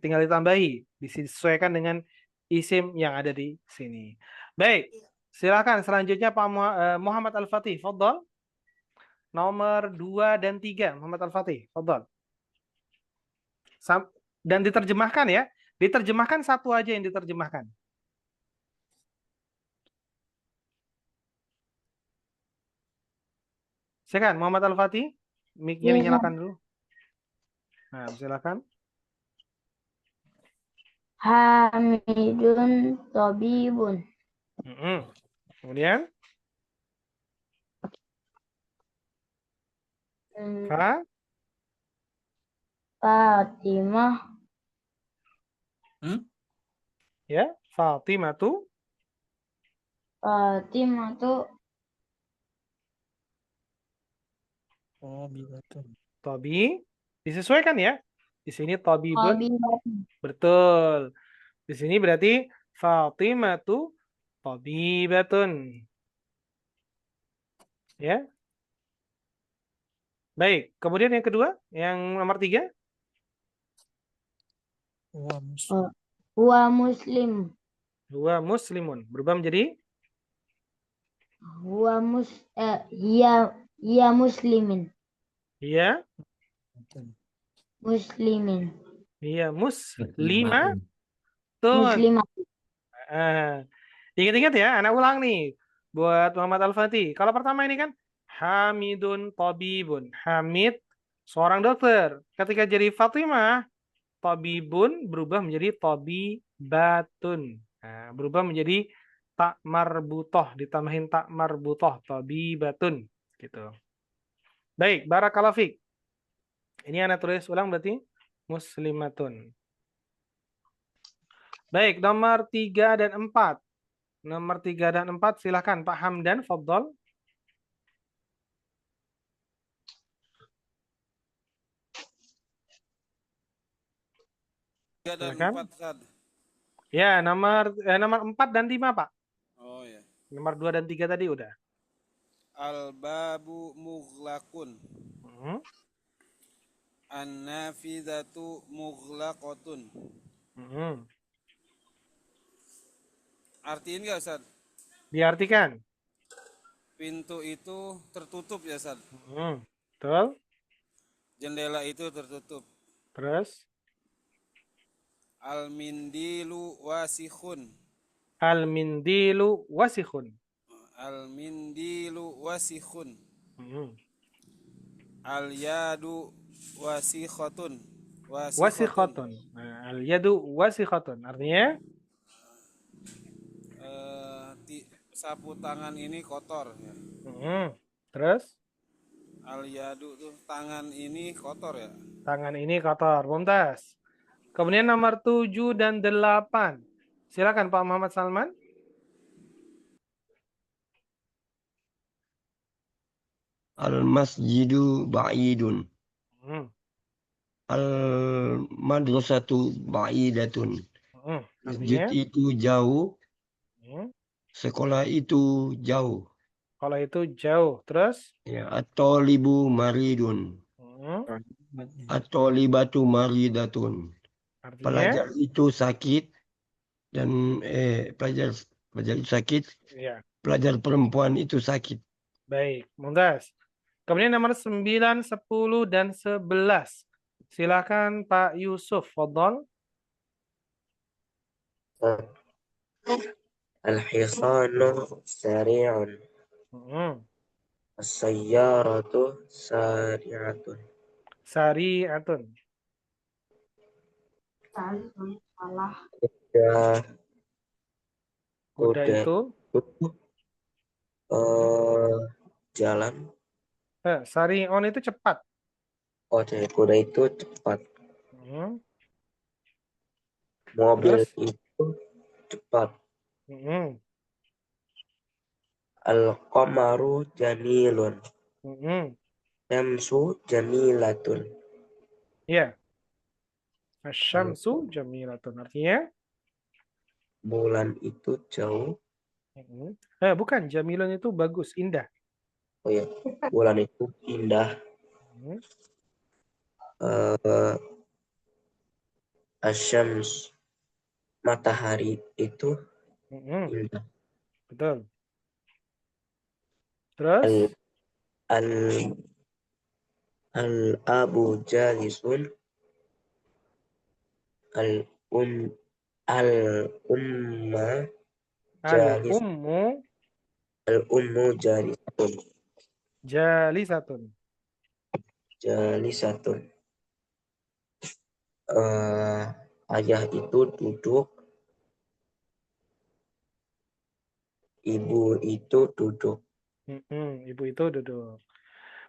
Speaker 1: tinggal ditambahi, disesuaikan dengan isim yang ada di sini. Baik, silakan selanjutnya Pak Muhammad Al-Fatih, fadhal. Nomor 2 dan 3, Muhammad Al-Fatih, fadhal. Dan diterjemahkan ya. Diterjemahkan satu aja yang diterjemahkan. Silakan Muhammad Al-Fatih, mic-nya dinyalakan dulu. Nah, silakan.
Speaker 11: Hamidun tabibun.
Speaker 1: Kemudian
Speaker 11: Fatimah
Speaker 1: Ya, Fatimatu.
Speaker 11: Fatimatu
Speaker 1: Tobi. Disesuaikan ya. Di sini tabibun.
Speaker 11: tabibatun.
Speaker 1: Betul. Di sini berarti Fatimatu tabibatun. Ya. Baik. Kemudian yang kedua, yang nomor 3.
Speaker 11: Huwa muslim.
Speaker 1: Huwa muslimun. Berubah menjadi
Speaker 11: Hiya muslimin.
Speaker 1: iya.
Speaker 11: Muslimin.
Speaker 1: Iya, muslimatun.
Speaker 11: Muslimah.
Speaker 1: Ingat-ingat ya, anak ulang nih. Buat Muhammad Al-Fatih. Kalau pertama ini kan Hamidun Tabibun. Hamid, seorang dokter. Ketika jadi Fatimah, Tabibun berubah menjadi Tabibatun. Nah, berubah menjadi tak marbutoh. Ditambahin tak marbutoh. Tabibatun. Gitu. Baik, barakallahu fiik. Ini anak tulis ulang berarti muslimatun. Baik, nomor 3 dan 4. Nomor 3 dan 4 silakan Pak Hamdan, fadhol. Silakan. Ya, nomor 4 dan 5, Pak.
Speaker 12: Oh ya.
Speaker 1: Nomor 2 dan 3 tadi udah.
Speaker 12: Al-babu mughlaqun. An-nafidatu mughlaqatun. Artiin nggak, Ustaz?
Speaker 1: Diartikan.
Speaker 12: Pintu itu tertutup ya, Ustaz.
Speaker 1: Betul.
Speaker 12: Jendela itu tertutup.
Speaker 1: Terus?
Speaker 12: Al-mindilu wasikhun.
Speaker 1: Al-mindilu wasikhun.
Speaker 12: Al-mindilu wasikhun. Al-yadu wasikhatun.
Speaker 1: Wasikhatun. Nah, al-yadu wasikhatun. Artinya?
Speaker 12: Sapu tangan ini kotor. Ya.
Speaker 1: Terus?
Speaker 12: Al-yadu tuh tangan ini kotor ya.
Speaker 1: Tangan ini kotor. Mumtaz. Kemudian nomor 7 dan 8. Silakan Pak Muhammad Salman.
Speaker 13: Al-masjidu ba'idun. Al-madrasatu ba'idatun. Masjid itu jauh. Sekolah itu jauh.
Speaker 1: Sekolah itu jauh. Terus?
Speaker 13: Ya, at-talibu maridun. At-talibatu maridatun.
Speaker 1: Artinya?
Speaker 13: Pelajar itu sakit dan pelajar itu sakit.
Speaker 1: Ya.
Speaker 13: Pelajar perempuan itu sakit.
Speaker 1: Baik, Mumtaz. Kemudian nomor 9, 10 dan 11. Silakan Pak Yusuf, fadhol.
Speaker 8: Al-hisanu sari'un. As-sayyaratu sari'atun.
Speaker 1: Sari'atun.
Speaker 11: Salah.
Speaker 1: Kuda itu
Speaker 8: jalan.
Speaker 1: Sari'un itu cepat.
Speaker 8: Oh, jadi kuda itu cepat. Mobil itu cepat. Al-qamaru jamilun. Syamsu jamilatun.
Speaker 1: Ya. Asyamsu jamilatun. Artinya?
Speaker 8: Bulan itu jauh.
Speaker 1: Bukan, jamilun itu bagus, indah.
Speaker 8: Oh ya, bulan itu indah. Asyams, matahari itu indah.
Speaker 1: Betul. Terus?
Speaker 8: Al-abu jalisun. Al-umma jalis. Al-ummu jalisatun. Jalisatun. Ayah itu duduk. Ibu itu duduk.
Speaker 1: Ibu itu duduk.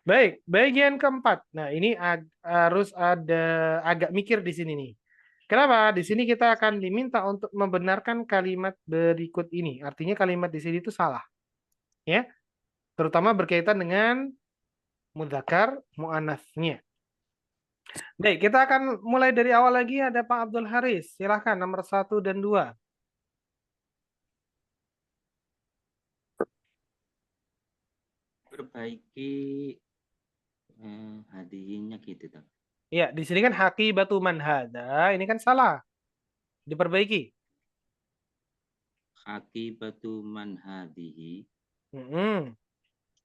Speaker 1: Baik, bagian keempat. Nah, ini harus ada agak mikir di sini nih. Kenapa? Di sini kita akan diminta untuk membenarkan kalimat berikut ini. Artinya kalimat di sini itu salah. Ya, terutama berkaitan dengan mudzakkar muannasnya. Baik, kita akan mulai dari awal lagi. Ada Pak Abdul Haris. Silahkan nomor 1 dan 2.
Speaker 4: Perbaiki hadiahnya gitu dong.
Speaker 1: Ya, di sini kan haqibatu man hada. Ini kan salah. Diperbaiki.
Speaker 4: Akibatu man hadihi.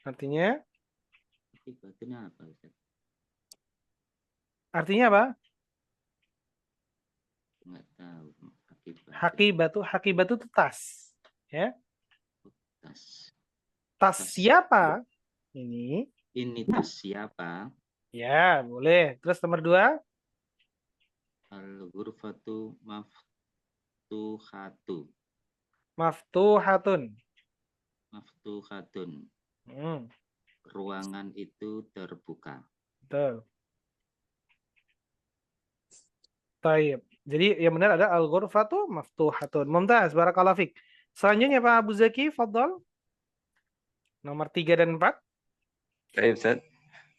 Speaker 1: Artinya?
Speaker 4: Akibatnya apa, Ustaz?
Speaker 1: Artinya apa?
Speaker 4: Enggak tahu.
Speaker 1: Haqibatu itu tas. Ya.
Speaker 4: Tas.
Speaker 1: Tas siapa? Ini.
Speaker 4: Ini tas siapa?
Speaker 1: Ya, boleh. Terus nomor 2.
Speaker 4: Al-ghurfatu maftuhatu.
Speaker 1: Maftuhatun.
Speaker 4: Maftuhatun. Ruangan itu terbuka.
Speaker 1: Betul. Taib. Jadi yang benar ada al-ghurfatu maftuhatun. Mumtaz, barakallahu fik. Selanjutnya Pak Abu Zaki, fadhal. Nomor 3 dan 4.
Speaker 2: Baik, Ustaz.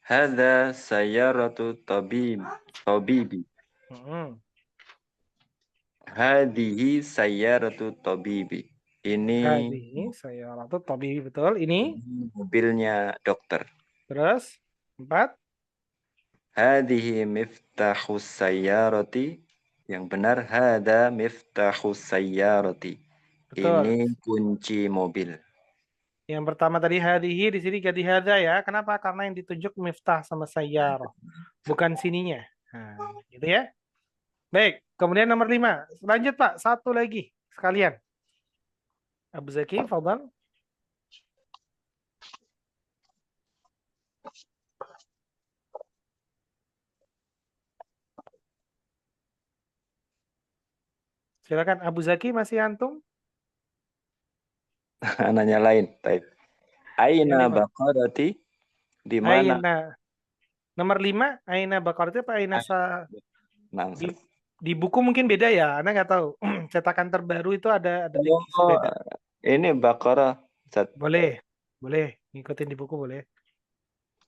Speaker 2: Hadza sayyaratu tabibi. Hadhihi sayyaratu tabibi. Ini
Speaker 1: Hadhihi sayyaratu tabibi, betul. Ini
Speaker 2: mobilnya dokter.
Speaker 1: Terus 4.
Speaker 2: Hadhihi miftahus sayyarati. Yang benar hada miftahus sayyarati.
Speaker 1: Betul.
Speaker 2: Ini kunci mobil.
Speaker 1: Yang pertama tadi hadhihi, di sini ganti hadza ya. Kenapa? Karena yang ditunjuk miftah sama sayyarah, bukan sininya. Nah, gitu ya. Baik, kemudian nomor 5. Lanjut Pak, satu lagi sekalian. Abu Zaki, fadhal. Silakan Abu Zaki, masih antum?
Speaker 2: Nanya lain. Baik. Aina baqarati? Di mana?
Speaker 1: Aina. Nomor 5, aina baqarati apa aina di buku mungkin beda ya, Anda nggak tahu. Cetakan terbaru itu ada beda.
Speaker 2: Ini baqarah.
Speaker 1: Boleh ngikutin di buku boleh.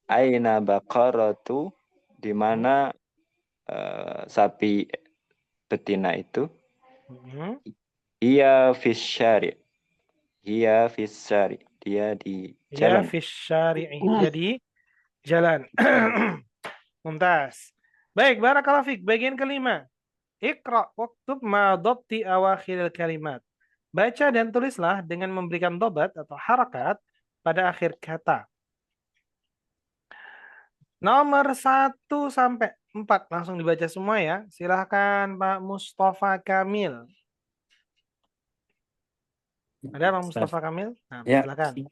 Speaker 2: Aina baqaratu? Di mana sapi betina itu? Iya fisyari. Iya fisyari. Dia di jalan.
Speaker 1: Iya fisyari. Dia di jalan. Mumtaz. Baik, barakallahu fik. Bagian kelima. Iqra waktub ma dhabti awakhiril kalimat. Baca dan tulislah dengan memberikan dobat atau harakat pada akhir kata. Nomor 1 sampai 4 langsung dibaca semua ya. Silahkan Pak Mustafa Kamil. Ada Pak Mustafa Kamil? Nah,
Speaker 5: ya.
Speaker 1: Silakan.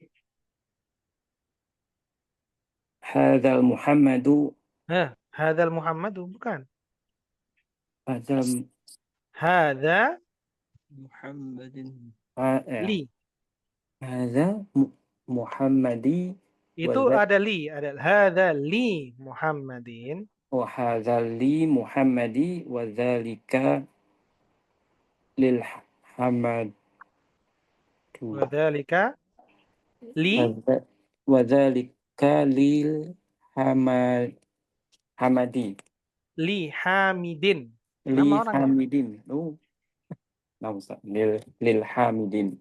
Speaker 5: Hadzal Muhammadu.
Speaker 1: Hadzal Muhammadu bukan.
Speaker 5: Hadza
Speaker 10: Muhammadin.
Speaker 1: Li.
Speaker 5: Hadza Muhammadi.
Speaker 1: Itu ada li, ada hadza li Muhammadin.
Speaker 5: Wa hadza li Muhammadi wa dzalika lil Hamad.
Speaker 1: Wa dzalika li
Speaker 5: lil Hamadi.
Speaker 1: Li Hamidin.
Speaker 5: Li Hamidin. Lil Hamidin.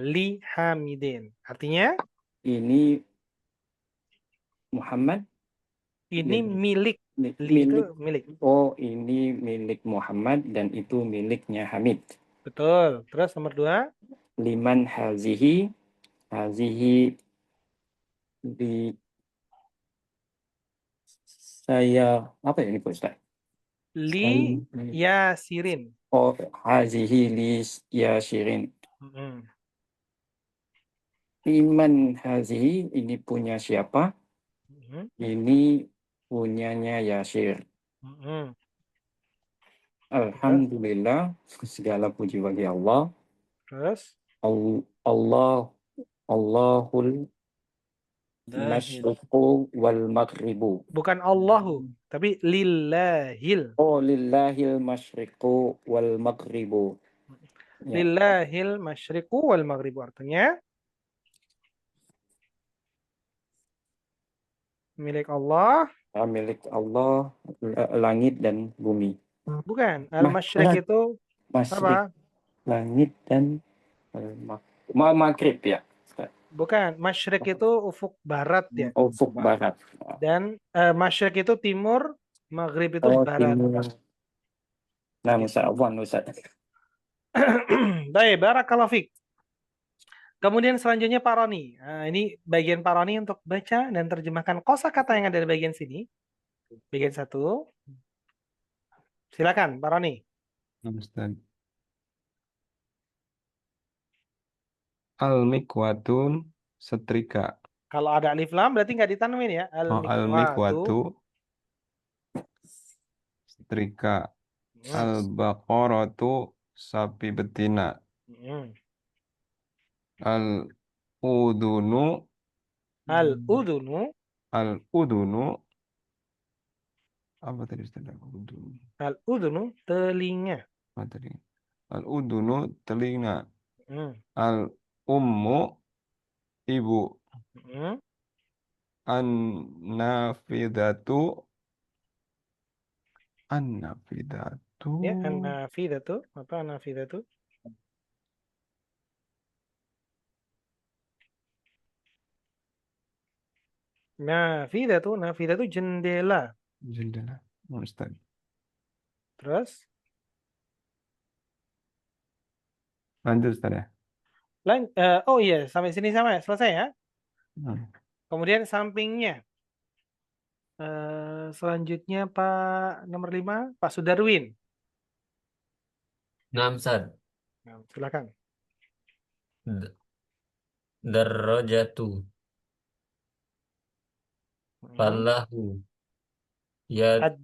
Speaker 1: Li Hamidin. Artinya?
Speaker 5: Ini Muhammad.
Speaker 1: Ini milik. Li itu milik.
Speaker 5: Oh, ini milik Muhammad dan itu miliknya Hamid.
Speaker 1: Betul. Terus nomor 2.
Speaker 5: Liman hazihi. Hazihi di saya apa ya ini Pak Ustaz?
Speaker 1: Li Yasirin.
Speaker 5: Oh, hazihi li Yasirin. Liman hazihi, ini punya siapa? Ini punyanya Yasir. Alhamdulillah, segala puji bagi Allah.
Speaker 1: Terus?
Speaker 5: Allahul Masyriqu wal maghribu.
Speaker 1: Bukan Allahu, tapi lillahil.
Speaker 5: Oh, lillahil masyriqu wal maghribu. Ya.
Speaker 1: Lillahil masyriqu wal maghribu. Artinya milik Allah.
Speaker 5: Milik Allah langit dan bumi.
Speaker 1: Bukan. Al-masyriq itu
Speaker 5: Masyriq,
Speaker 1: apa?
Speaker 5: langit dan maghrib ya.
Speaker 1: Bukan. Masyriq itu ufuk barat ya.
Speaker 5: Ufuk barat.
Speaker 1: Dan masyriq itu timur, maghrib itu barat.
Speaker 5: Timur. Nah, Ustaz.
Speaker 1: Baik, barakallahu fiik. Kemudian selanjutnya Pak Roni. Nah, ini bagian Pak Roni untuk baca dan terjemahkan kosakata yang ada di bagian sini. Bagian 1. Silakan Pak Roni.
Speaker 3: Ustaz. Al-mikwatun setrika.
Speaker 1: Kalau ada alif lam berarti nggak ditanemin ya.
Speaker 3: Al-mikwatu setrika. Al-baqaratu sapi betina. Al-udunu apa tadi Ustaz?
Speaker 1: Al-udunu telinga.
Speaker 3: Al-udunu telinga. Al-ummu ibu. An-nafidatu
Speaker 1: Ya, an-nafidatu. Apa an-nafidatu? Nafidatu jendela.
Speaker 3: Jendela. Ustaz.
Speaker 1: Terus?
Speaker 3: Lanjut Ustaz ya.
Speaker 1: Oh iya, sampai sini sama ya, selesai ya.
Speaker 3: Hmm.
Speaker 1: Kemudian sampingnya. Selanjutnya Pak nomor 5, Pak Sudarwin.
Speaker 6: Namsad.
Speaker 1: Nah, silakan.
Speaker 6: Darrajatu. Fallahu. Ya.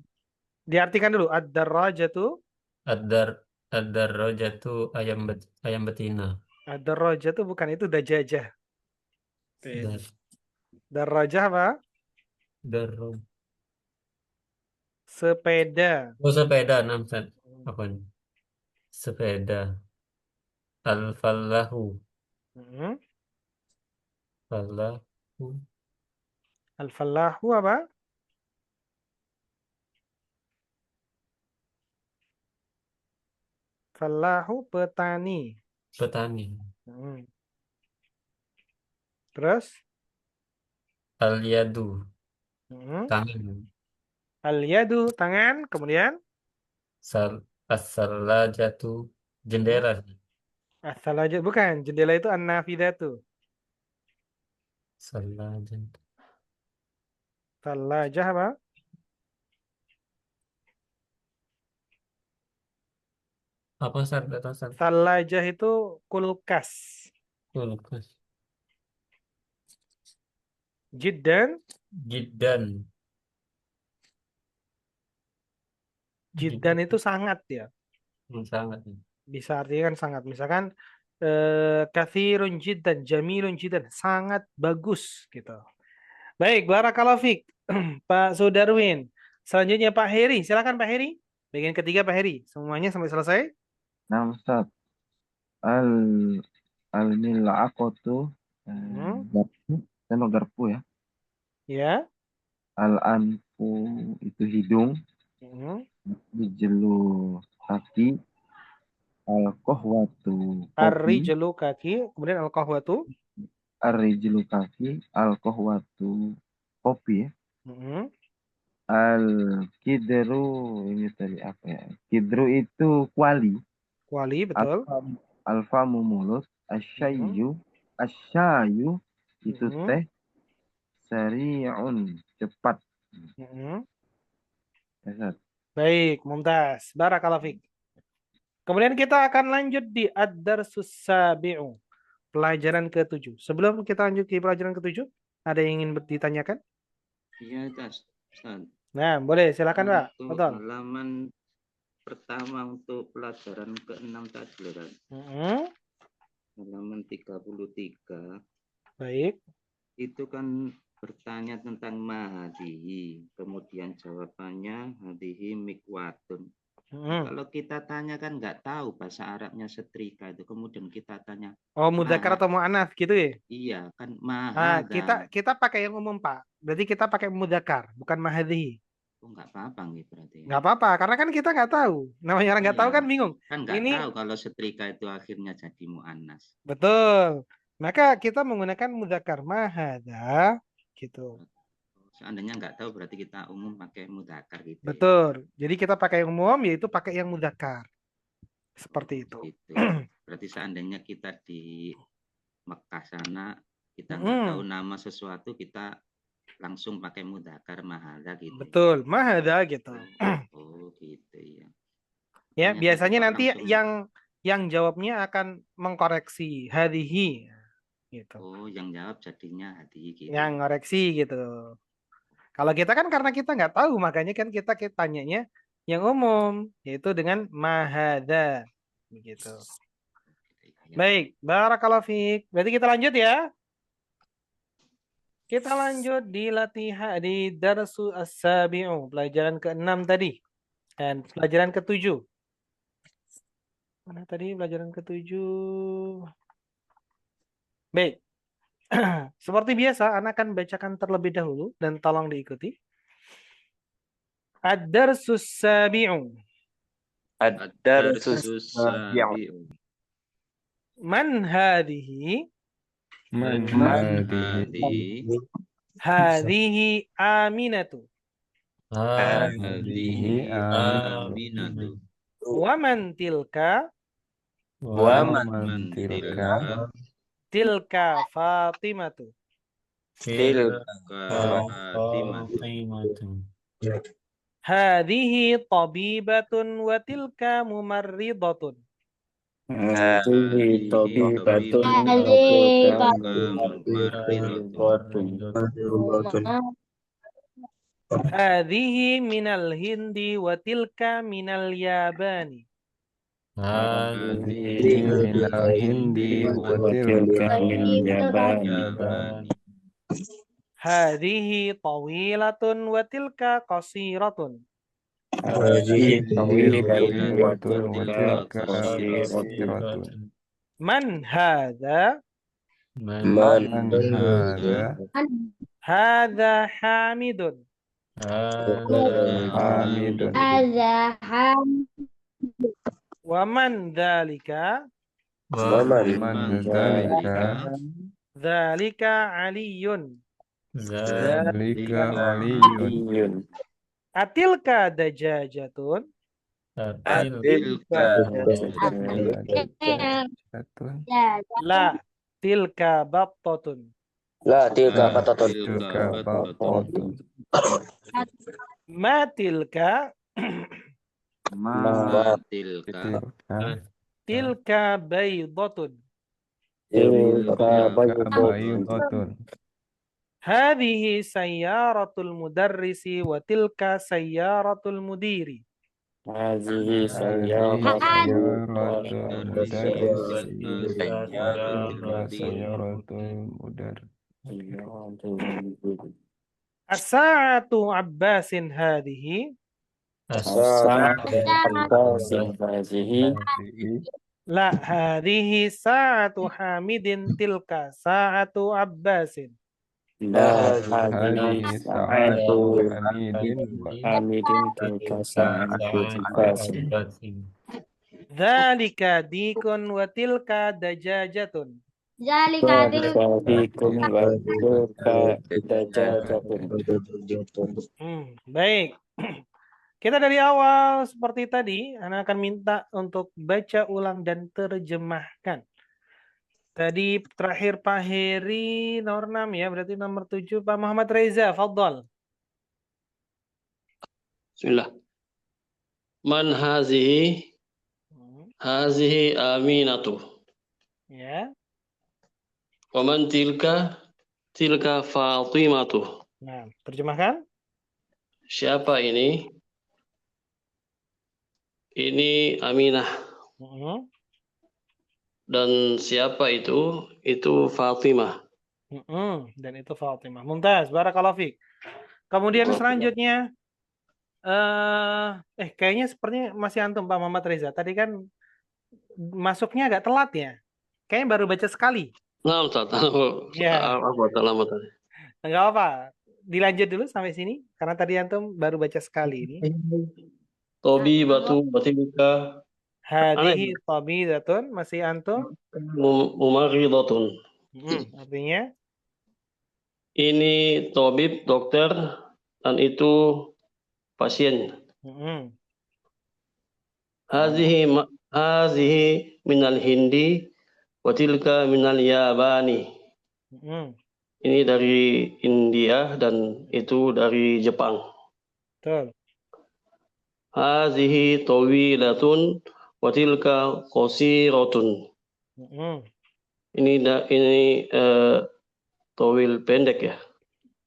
Speaker 1: Diartikan dulu. Ad-darrajatu.
Speaker 6: Ad-darrajatu ayam betina.
Speaker 1: Ad-darrajatu bukan itu dajajah. Darrajah apa? Sepeda.
Speaker 6: Oh, sepeda, Namsad. Apa ini? Sepeda. Al-fallahu. Fallahu.
Speaker 1: Al-fallahu apa? Fallahu petani.
Speaker 6: Petani.
Speaker 1: Terus?
Speaker 6: Al-yadu. Tangan.
Speaker 1: Al-yadu tangan. Kemudian?
Speaker 6: As-salajatu jendela.
Speaker 1: As-salajatu bukan. Jendela itu an-nafidatu. Salajah apa?
Speaker 6: Apa Ustaz?
Speaker 1: Salajah itu kulkas.
Speaker 6: Kulkas.
Speaker 1: Jiddan. Jiddan itu sangat ya.
Speaker 6: Sangat.
Speaker 1: Bisa artikan sangat. Misalkan kathirun jiddan, jamilun jiddan, sangat bagus gitu. Baik, barakallahu fiik. Pak Sudarwin. Selanjutnya Pak Heri. Silakan Pak Heri. Bagian ketiga Pak Heri. Semuanya sampai selesai.
Speaker 7: Nah, Ustaz. Al-mil'aqatu garpu ya.
Speaker 1: Ya.
Speaker 7: Al-anfu itu hidung. Dijelu kaki. Al-qahwatu
Speaker 1: Ar-rijlu kaki, kemudian al-qahwatu.
Speaker 7: Ar-rijlu kaki, al-qahwatu kopi ya. Al-kidru ini tadi apa ya? Kidru itu kuali.
Speaker 1: Kuali, betul.
Speaker 7: Alfamu mulut, asyayu itu teh, sari'un cepat.
Speaker 1: Baik, mumtaz. Barakallahu fiik. Kemudian kita akan lanjut di ad-darsus sabi'u. Pelajaran ke-7. Sebelum kita lanjut ke pelajaran ke-7, ada yang ingin ditanyakan?
Speaker 4: Iya, Ustaz.
Speaker 1: Nah, boleh. Silakan, Pak. Betul.
Speaker 4: Halaman pertama untuk pelajaran ke-6 tadi, kan? Halaman 33.
Speaker 1: Baik.
Speaker 4: Itu kan bertanya tentang mahadihi, kemudian jawabannya hadihi mikwatun. Kalau kita tanya kan nggak tahu bahasa Arabnya setrika itu, kemudian kita tanya.
Speaker 1: Oh, mudzakkar atau muannats gitu ya?
Speaker 4: Iya, kan
Speaker 1: Nah,
Speaker 4: mahada.
Speaker 1: kita pakai yang umum, Pak. Berarti kita pakai mudzakkar, bukan mahadhihi.
Speaker 4: Oh, nggak apa-apa nih berarti.
Speaker 1: Nggak apa-apa, karena kan kita nggak tahu. Namanya orang nggak tahu kan bingung.
Speaker 4: Kan nggak
Speaker 1: Ini
Speaker 4: tahu kalau setrika itu akhirnya jadi muannas.
Speaker 1: betul. Maka kita menggunakan mudzakkar mahada gitu.
Speaker 4: Seandainya nggak tahu berarti kita umum pakai mudzakkar gitu.
Speaker 1: Betul. Jadi kita pakai yang umum yaitu pakai yang mudzakkar. Seperti itu.
Speaker 4: Gitu. Berarti seandainya kita di Mekah sana kita nggak tahu nama sesuatu, kita langsung pakai mudzakkar mahada gitu.
Speaker 1: Betul, mahada gitu.
Speaker 4: Oh, gitu ya.
Speaker 1: Ya,
Speaker 4: Ternyata
Speaker 1: biasanya
Speaker 4: kita
Speaker 1: nanti
Speaker 4: langsung-
Speaker 1: yang jawabnya akan mengkoreksi hadihi gitu.
Speaker 4: Oh, yang jawab jadinya hadihi gitu.
Speaker 1: Yang ngoreksi gitu. Kalau kita kan karena kita nggak tahu, makanya kan kita tanyanya yang umum, yaitu dengan mahada begitu. Baik, barakallahu fiik. Berarti kita lanjut ya. Kita lanjut di latihan di darsu as-sabi'u, pelajaran ke-6 tadi. Dan pelajaran ke-7. Mana tadi pelajaran ke-7? Baik. Seperti biasa, Anak akan bacakan terlebih dahulu dan tolong diikuti. Ad-darsus sabi'u.
Speaker 2: Ad-darsus sabi'u.
Speaker 1: Man hadhihi?
Speaker 3: Man hadhihi.
Speaker 1: Hadhihi Aminatu.
Speaker 3: Hadhihi
Speaker 4: Aminatu.
Speaker 1: Wa man tilka?
Speaker 3: Wa man tilka.
Speaker 1: Tilka Fatimatu. Hadhihi tabibatun wa tilka mumarridatun.
Speaker 5: Hadhihi tabibatun wa tilka mumarridatun.
Speaker 1: Hadhihi minal Hindi wa tilka minal Yabani.
Speaker 3: Hadhihi minal Hindi wa tilka minal Yabani.
Speaker 1: Hadhihi tawilatun wa tilka qasiratun.
Speaker 5: Hadhihi tawilatun wa
Speaker 3: Wa tilka qasiratun.
Speaker 1: Man hadha?
Speaker 3: Man hadha.
Speaker 1: Hadha Hamidun.
Speaker 3: Hamidun.
Speaker 11: Hadza Hamid.
Speaker 1: Wa man dzalika?
Speaker 3: Man dzalika.
Speaker 1: Dzalika Aliyun.
Speaker 3: Dzalika Aliyun.
Speaker 1: Atilka dajajatun. La tilka battatun.
Speaker 8: La tilka batatun.
Speaker 3: Tilka battatun.
Speaker 1: Ma tilka? Tilka baydatun.
Speaker 5: Tilka
Speaker 3: baydatun.
Speaker 1: Hadhihi sayyaratul mudarrisi wa tilka sayyaratul mudiri.
Speaker 5: Hadhihi
Speaker 3: sayyaratul mudar.
Speaker 1: As-sa'atu Abbasin hadhihi. La hadhihi sa'atu Hamidin tilka sa'atu Abbasin.
Speaker 3: Hadhihi sa'atu Hamidin
Speaker 5: tilka sa'atu Abbasin.
Speaker 1: Dzalika dikun wa tilka dajajatun.
Speaker 11: Zalika
Speaker 5: dikun wa tilka dajajatun.
Speaker 1: Baik. Kita dari awal seperti tadi, Anak akan minta untuk baca ulang dan terjemahkan. Tadi terakhir Pak Heri nomor 6 ya, berarti nomor 7 Pak Muhammad Reza, fadhal.
Speaker 14: Bismillah. Man hazihi? Hazihi Aminatu.
Speaker 1: Ya.
Speaker 14: Wa man tilka? Tilka Fatimatu.
Speaker 1: Nah, terjemahkan.
Speaker 14: Siapa ini? Ini Aminah. Dan siapa itu? Itu Fatimah.
Speaker 1: Dan itu Fatimah. Mumtaz, barakallahu fiik. Kemudian selanjutnya kayaknya sepertinya masih antum Pak Muhammad Reza. Tadi kan masuknya agak telat ya. Kayaknya baru baca sekali.
Speaker 14: Nah, Ustaz.
Speaker 1: Ya.
Speaker 14: Lama tadi.
Speaker 1: Enggak apa. Dilanjut dulu sampai sini karena tadi antum baru baca sekali ini.
Speaker 14: Tobi batu batilka.
Speaker 1: Hadihi tabidatun masih antum?
Speaker 14: Mumaridhatun.
Speaker 1: Artinya
Speaker 14: ini tabib dokter dan itu pasien. Hazihi minal Hindi wa tilka minal Yabani. Ini dari India dan itu dari Jepang.
Speaker 1: Betul.
Speaker 14: Hazihi tawilatun wa tilka qasiratun. Ini tawil pendek ya.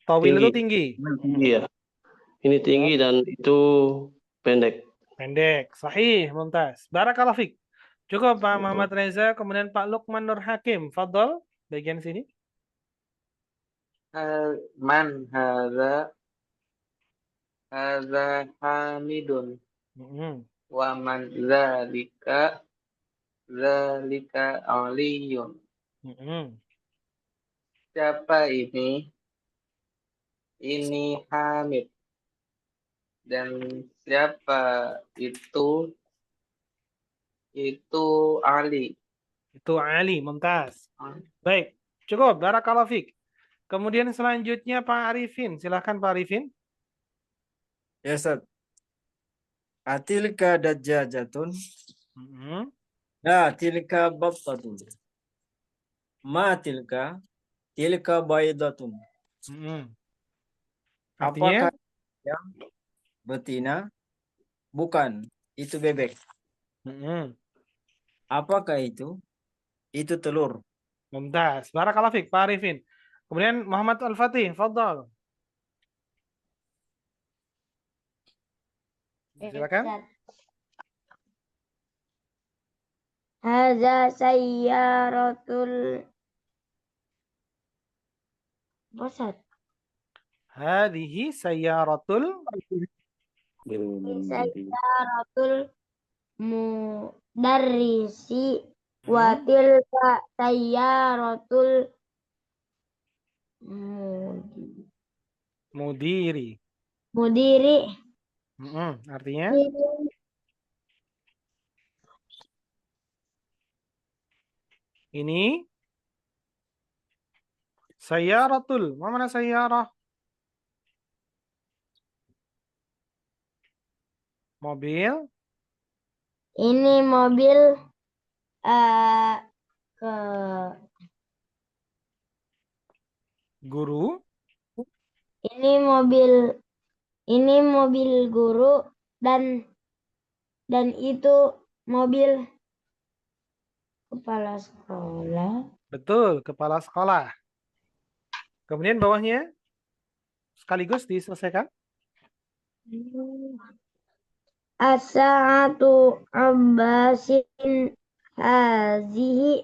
Speaker 1: Tawil itu tinggi.
Speaker 14: Tinggi ya. Ini tinggi dan itu pendek.
Speaker 1: Pendek. Sahih, Mumtaz. Barakallahu fiik. Cukup Pak Muhammad Reza, kemudian Pak Lukman Nur Hakim. Fadhol, bagian sini.
Speaker 9: Man hadza Hamidun. Wa man zalika Aliyun. Siapa ini? Ini Hamid. Dan siapa itu? Itu Ali.
Speaker 1: Itu Ali, Mumtaz. Baik, cukup. Barakallahu fiik. Kemudian selanjutnya Pak Arifin. Silakan Pak Arifin.
Speaker 10: Ya, Ustaz. Atilka dajjajatun. Tilka babtatun. Ma tilka baydatun.
Speaker 1: Artinya?
Speaker 10: Apakah yang betina? Bukan, itu bebek. Apakah itu? Itu telur.
Speaker 1: Mumtaz. Barakallahu fiik, Pak Arifin. Kemudian Muhammad Al-Fatih, fadhal. Silakan.
Speaker 11: Hadza sayyaratul Bosat.
Speaker 1: Hadhihi sayyaratul
Speaker 11: mudarrisi wa tilka sayyaratul
Speaker 1: mudiri. Artinya? Ini sayyaratul. Mana sayyarah? Mobil.
Speaker 11: Ini mobil ke
Speaker 1: guru.
Speaker 11: Ini mobil guru dan itu mobil kepala sekolah.
Speaker 1: Betul, kepala sekolah. Kemudian bawahnya sekaligus diselesaikan.
Speaker 11: As-sa'atu Abbasin hazihi.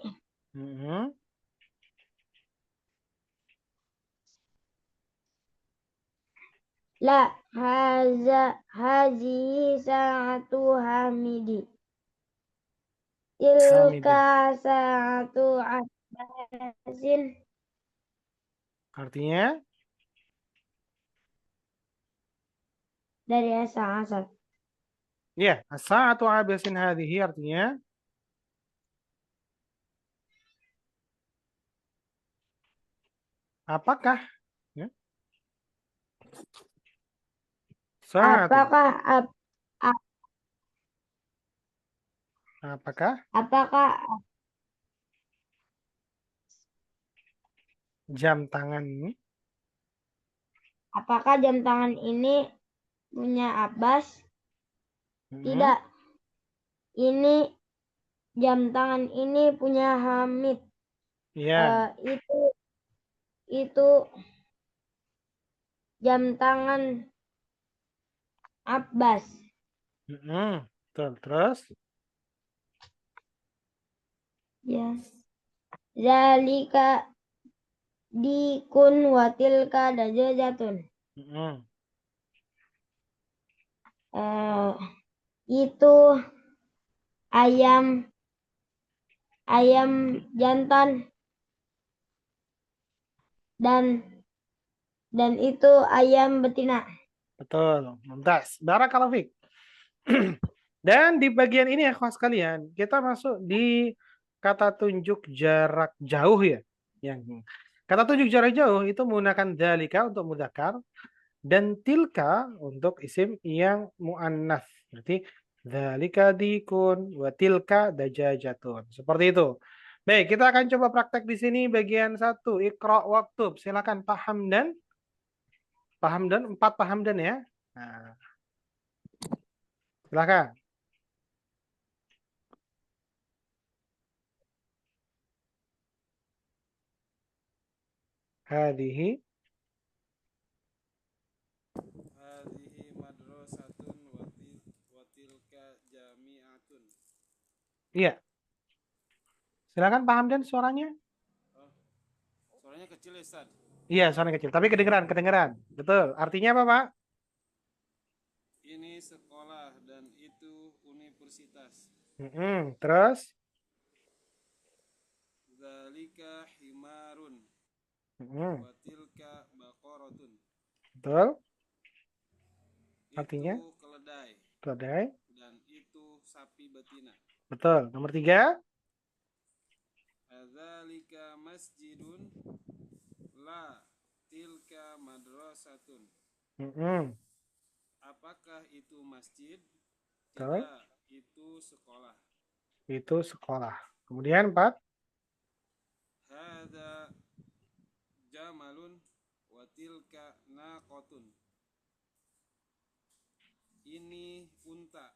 Speaker 11: La hazihi sa'atu Hamidi. Tilka sa'atu Abbasin.
Speaker 1: Artinya?
Speaker 11: Dari asa-asa.
Speaker 1: Ya, as-sa'atu Abbasin hadhihi artinya apakah? Ya.
Speaker 11: Apakah
Speaker 1: jam tangan ini?
Speaker 11: Apakah jam tangan ini punya Abbas? Tidak. Ini jam tangan ini punya Hamid.
Speaker 1: Iya.
Speaker 11: Itu jam tangan Abbas.
Speaker 1: Betul. Terus?
Speaker 11: Ya. Zalika dikun wa tilka dajajatun. Itu ayam jantan dan itu ayam betina.
Speaker 1: Betul, mumtaz. Barakallahu fiik. Dan di bagian ini ya kawan sekalian, kita masuk di kata tunjuk jarak jauh ya. Yang kata tunjuk jarak jauh itu menggunakan dzalika untuk mudzakkar dan tilka untuk isim yang muannats. Berarti dzalika dikun wa tilka dajajatun. Seperti itu. Baik, kita akan coba praktek di sini bagian 1. Iqra waktub. Silakan Pak Hamdan. Pak Hamdan, 4 Pak Hamdan ya. Nah. Silakan. Hadihi
Speaker 12: madrasatun wa tilka jami'atun.
Speaker 1: Iya. Silakan Pak Hamdan suaranya.
Speaker 12: Suaranya kecil ya, Ustaz?
Speaker 1: Iya, suaranya kecil, tapi kedengeran. Betul. Artinya apa, Pak?
Speaker 12: Ini sekolah dan itu universitas.
Speaker 1: Terus?
Speaker 12: Dzalika himarun. Wa tilka baqaratun.
Speaker 1: Betul. Artinya?
Speaker 12: Itu keledai.
Speaker 1: Keledai.
Speaker 12: Dan itu sapi betina.
Speaker 1: Betul. Nomor 3.
Speaker 12: Dzalika masjidun la tilka madrasatun. Apakah itu masjid?
Speaker 1: Betul.
Speaker 12: Tidak, itu sekolah.
Speaker 1: Itu sekolah. Kemudian 4.
Speaker 12: Hadza jamalun wa tilka naqatun. Ini unta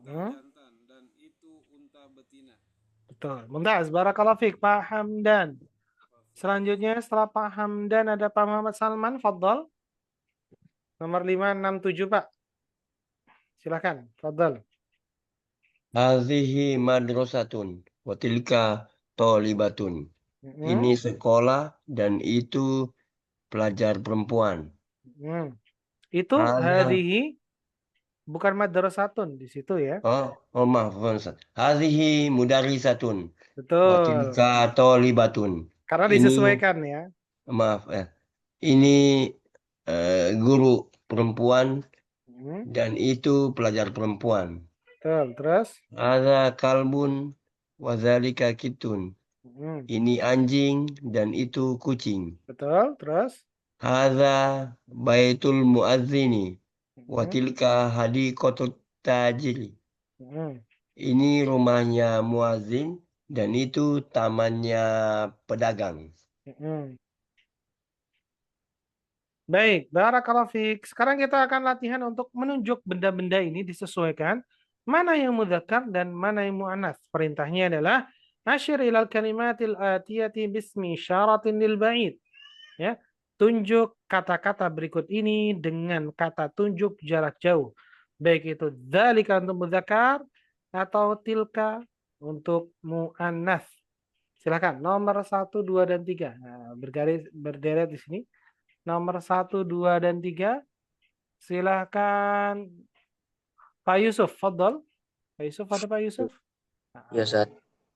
Speaker 12: jantan dan itu unta betina.
Speaker 1: Betul. Mumtaz, barakallahu fiik Pak Hamdan. Selanjutnya setelah Pak Hamdan ada Pak Muhammad Salman, fadhal. Nomor 567, Pak. Silakan, fadhal.
Speaker 13: Hazihi madrasatun wa tilka thalibatun. Ini sekolah dan itu pelajar perempuan.
Speaker 1: Itu hadihi bukan madrasatun di situ ya.
Speaker 13: Maaf, Ustaz. Hazihi mudarisatun.
Speaker 1: Betul.
Speaker 13: Wa tilka thalibatun.
Speaker 1: Karena disesuaikan ya.
Speaker 13: Maaf ya. Ini guru perempuan dan itu pelajar perempuan.
Speaker 1: Betul. Terus?
Speaker 13: Ada kalbun wa dzalika kitun. Ini anjing dan itu kucing.
Speaker 1: Betul. Terus?
Speaker 13: Hadza baitul muadzini wa tilka hadiqatut tajiri. Ini rumahnya muadzin dan itu tamannya pedagang.
Speaker 1: Baik, barakallahu fiik. Sekarang kita akan latihan untuk menunjuk benda-benda ini disesuaikan mana yang mudzakkar dan mana yang muannats. Perintahnya adalah asyir ilal kalimatil atiyati bismi isyaratin lil ba'id. Ya, tunjuk kata-kata berikut ini dengan kata tunjuk jarak jauh. Baik itu dzalika untuk mudzakkar atau tilka untuk muannats. Silakan nomor 1, 2 dan 3. Nah, berderet di sini. Nomor 1, 2 dan 3. Silakan Pak Yusuf, fadhal. Pak Yusuf, ada Pak Yusuf?
Speaker 8: Ya, Ustaz.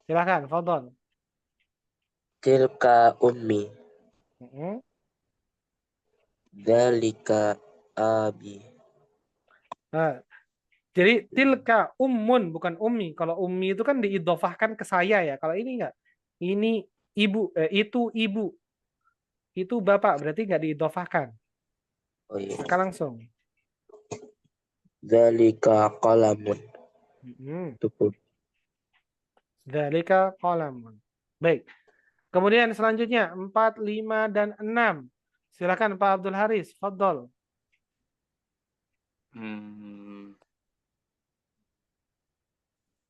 Speaker 1: Silakan, fadhal.
Speaker 8: Tilka ummi. Dzalika abi.
Speaker 1: Nah, jadi tilka ummun bukan ummi. Kalau ummi itu kan diidhofahkan ke saya ya. Kalau ini enggak. Ini ibu, itu ibu. Itu bapak, berarti enggak diidhofahkan.
Speaker 8: Oh iya.
Speaker 1: Maka langsung.
Speaker 8: Dzalika qalamun.
Speaker 1: Dzalika qalamun. Baik. Kemudian selanjutnya 4, 5 dan 6. Silakan Pak Abdul Haris, fadhal.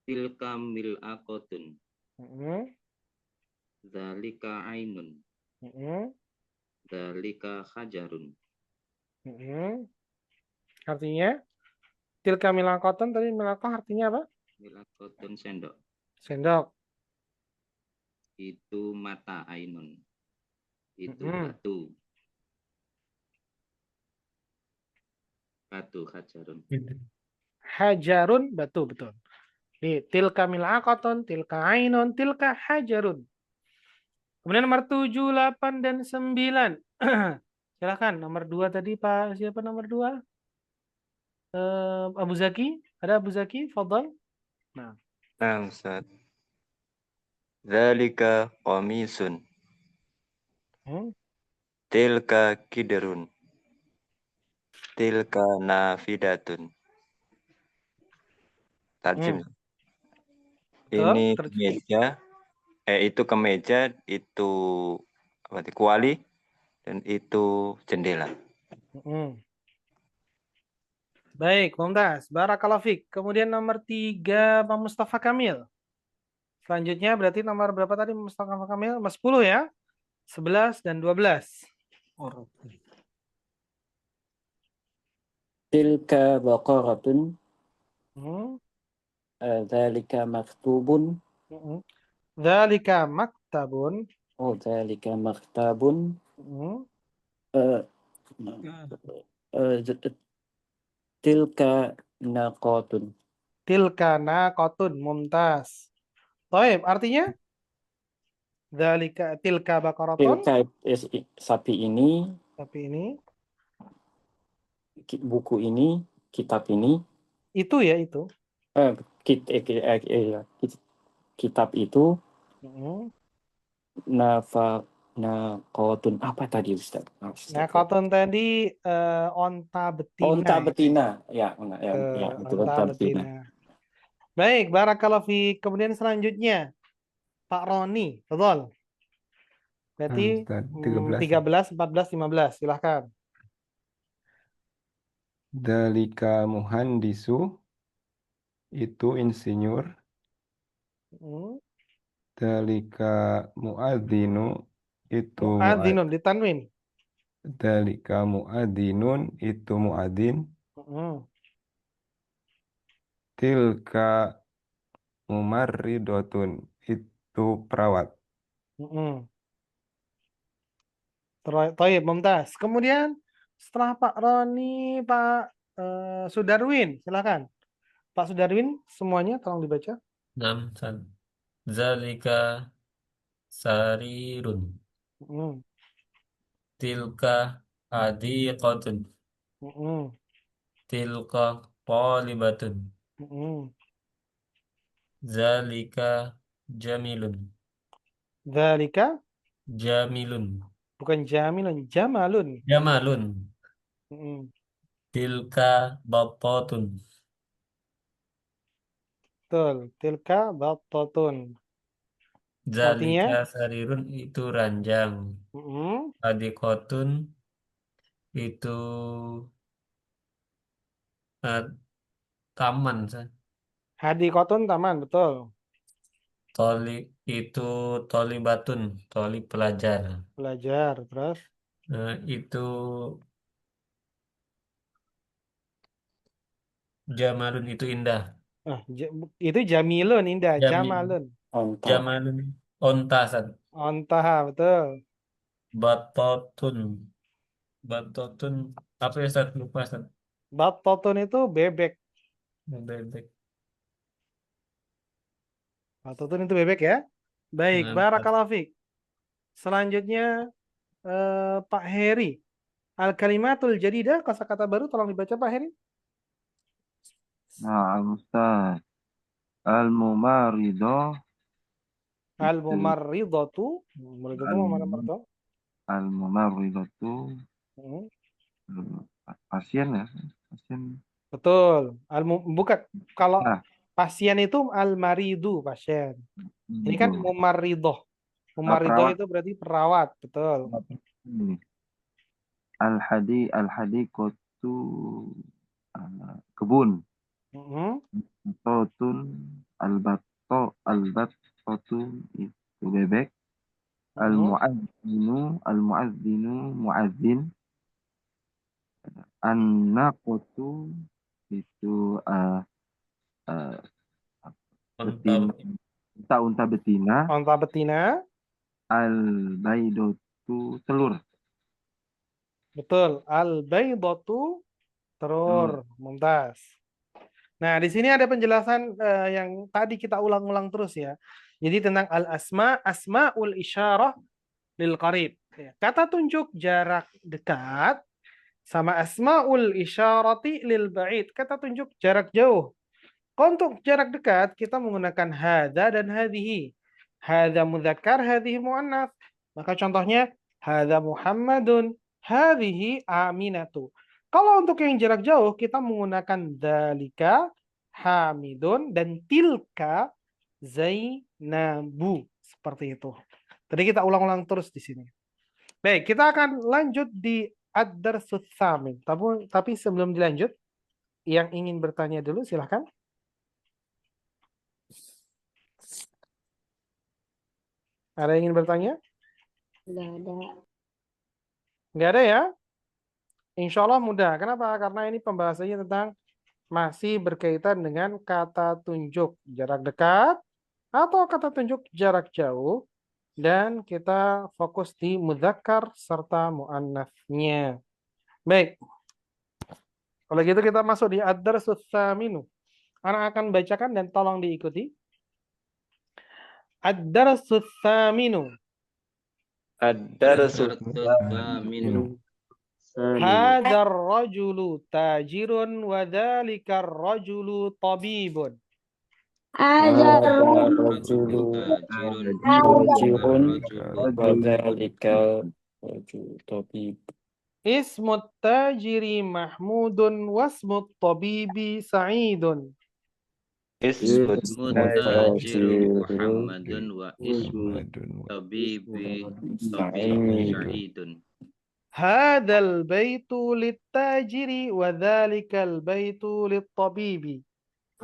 Speaker 4: Tilka mil'aqatun. Dzalika ainun. Dzalika hajarun.
Speaker 1: Artinya tilka milaqatun tadi milaqah artinya apa?
Speaker 4: Milaqatun sendok.
Speaker 1: Sendok.
Speaker 4: Itu mata ainun. itu batu. Batu hajarun.
Speaker 1: Hajarun batu, betul. Nih, tilka mil'aqatun, tilka ainun, tilka hajarun. Kemudian nomor 7, 8, dan 9. Silakan, nomor 2 tadi Pak, siapa nomor 2? Abu Zaki? Ada Abu Zaki? Fadal. Nah.
Speaker 2: Nah, Ustaz. Zalika qamisun. Tilka kiderun. Tilka nafidatun. Tarjim. Ini kemeja. Itu kemeja, itu kuali, dan itu jendela.
Speaker 1: Baik, Mumtaz. Barakallahu fiik. Kemudian nomor 3, Pak Mustafa Kamil. Selanjutnya berarti nomor berapa tadi Mustafa Kamil? 10 ya? 11 dan 12.
Speaker 5: Tilka baqaratun. Dzalika maktubun.
Speaker 1: Dzalika maktabun.
Speaker 5: Oh, dzalika maktabun. Tilka naqatun.
Speaker 1: Tilka naqatun, mumtaz. Baik, artinya dzalika tilka baqaratun.
Speaker 5: Tilka sapi ini.
Speaker 1: Sapi ini.
Speaker 5: Buku ini, kitab ini.
Speaker 1: Itu ya, itu.
Speaker 5: Kitab itu. Naqatun apa tadi Ustaz?
Speaker 1: Naqatun tadi onta betina.
Speaker 5: Onta betina, ya itu
Speaker 1: onta betina. Baik, barakallahu fiik. Kemudian selanjutnya Pak Roni, betul. Berarti 13, 14, 15. Silahkan.
Speaker 3: Dalika muhandisu, itu insinyur. Dalika muadzinu, itu
Speaker 1: muadzinun ditanwin.
Speaker 3: Dalika muadzinun, itu muadzin. Tilka mumarridotun, itu perawat.
Speaker 1: Taib, mumtaz. Kemudian setelah Pak Roni, Pak Sudarwin, silakan. Pak Sudarwin, semuanya tolong dibaca.
Speaker 6: Zalika sarirun. Tilka hadiqatun. Tilka talibatun. Zalika jamilun.
Speaker 1: Zalika
Speaker 6: jamilun.
Speaker 1: Bukan jamilun, jamalun.
Speaker 6: Jamalun. Tilka battatun.
Speaker 1: Betul, tilka battatun.
Speaker 6: Zalika sarirun, itu ranjang. Hadiqatun, itu taman.
Speaker 1: Hadiqatun, taman, betul.
Speaker 6: Itu tolibatun, toli pelajar.
Speaker 1: Pelajar, terus?
Speaker 6: Itu jamalun, itu indah.
Speaker 1: Itu jamilun, indah. Jamalun.
Speaker 6: Jamalun, onta.
Speaker 1: Onta, betul.
Speaker 6: Batotun. Batotun, apa ya Ustaz? Lupa Ustaz.
Speaker 1: Batotun itu bebek.
Speaker 6: Bebek.
Speaker 1: Batotun itu bebek ya. Baik, barakallahu fiik. Selanjutnya Pak Heri. Al-kalimatul jadidah, kosakata baru, tolong dibaca Pak Heri.
Speaker 7: Nah, Ustaz. Al-mumaridho.
Speaker 1: Al-mumarridatu.
Speaker 7: Al-mumarridatu. Pasien ya. Pasien.
Speaker 1: Betul. Bukan. Kalau pasien itu al-maridu, pasien. Ini kan mumarridho. Mumarridho itu berarti perawat. Betul.
Speaker 7: Al-hadiqatu, kebun. Batotun, al-battatu itu bebek. Al-muadzinu muadzin. An-naqatu itu unta betina.
Speaker 1: Unta betina.
Speaker 7: Al-baidatu itu telur.
Speaker 1: Betul. Al-baydatu telur. Mumtaz. Nah, di sini ada penjelasan yang tadi kita ulang-ulang terus ya. Jadi tentang al-asma, asmaul isyarah lil qarib. Ya, kata tunjuk jarak dekat sama asmaul isyarati lil ba'id. Kata tunjuk jarak jauh. Kalau untuk jarak dekat kita menggunakan hadza dan hadhihi. Hadza mudzakkar, hadhihi muannats. Maka contohnya hadza Muhammadun, hadhihi Aminatu. Kalau untuk yang jarak jauh kita menggunakan dzalika Hamidun dan tilka Zainabu. Seperti itu. Tadi kita ulang-ulang terus di sini. Baik, kita akan lanjut di ad-darsus tsamin. Tapi sebelum dilanjut, yang ingin bertanya dulu silahkan. Ada yang ingin bertanya?
Speaker 11: Nggak ada.
Speaker 1: Nggak ada ya? Insya Allah mudah. Kenapa? Karena ini pembahasannya tentang masih berkaitan dengan kata tunjuk jarak dekat atau kata tunjuk jarak jauh. Dan kita fokus di mudzakkar serta muannats-nya. Baik. Kalau gitu kita masuk di ad-darsus tsaminu. Anak akan bacakan dan tolong diikuti. Ad-darsus tsaminu.
Speaker 2: Ad-darsu
Speaker 4: Tsaminu.
Speaker 1: Hadzal rajulu tajirun wa dzalikar rajulu tabibun.
Speaker 5: Hadzal rajulu tajirun wa dzalikal rajulu tabib.
Speaker 1: Ismut tajiri Mahmudun wasmut tabibi Sa'idun.
Speaker 2: Ismut
Speaker 4: Tajiru Muhammadun wa ismu tabibi Sa'idun.
Speaker 1: Hadzal baitu lit-tajiri wa dzalikal baitu lit-tabibi.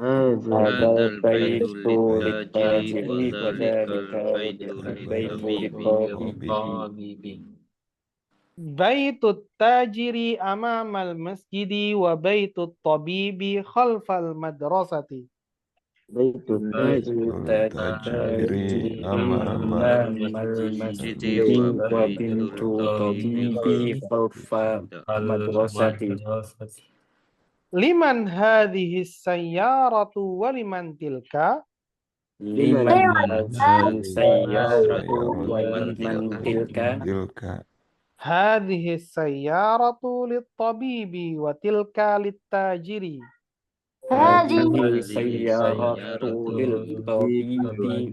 Speaker 4: Hadzal baitu lit-tajiri wa dzalikal baitu lit-tabibi.
Speaker 1: Baitut tajiri amamal masjidi wa baitut tabibi khalfal madrasati.
Speaker 5: Baitut tajiri amamal masjidi wa bintu tabibi khalfa madrasati.
Speaker 1: Liman hadhihi sayyaratu wa liman tilka.
Speaker 5: Liman hadhihi sayyaratu wa liman tilka.
Speaker 1: Hadhihi sayyaratu lit-tabibi wa tilka lit-tajiri.
Speaker 5: Hadhihi sayyaratu lil-tabibi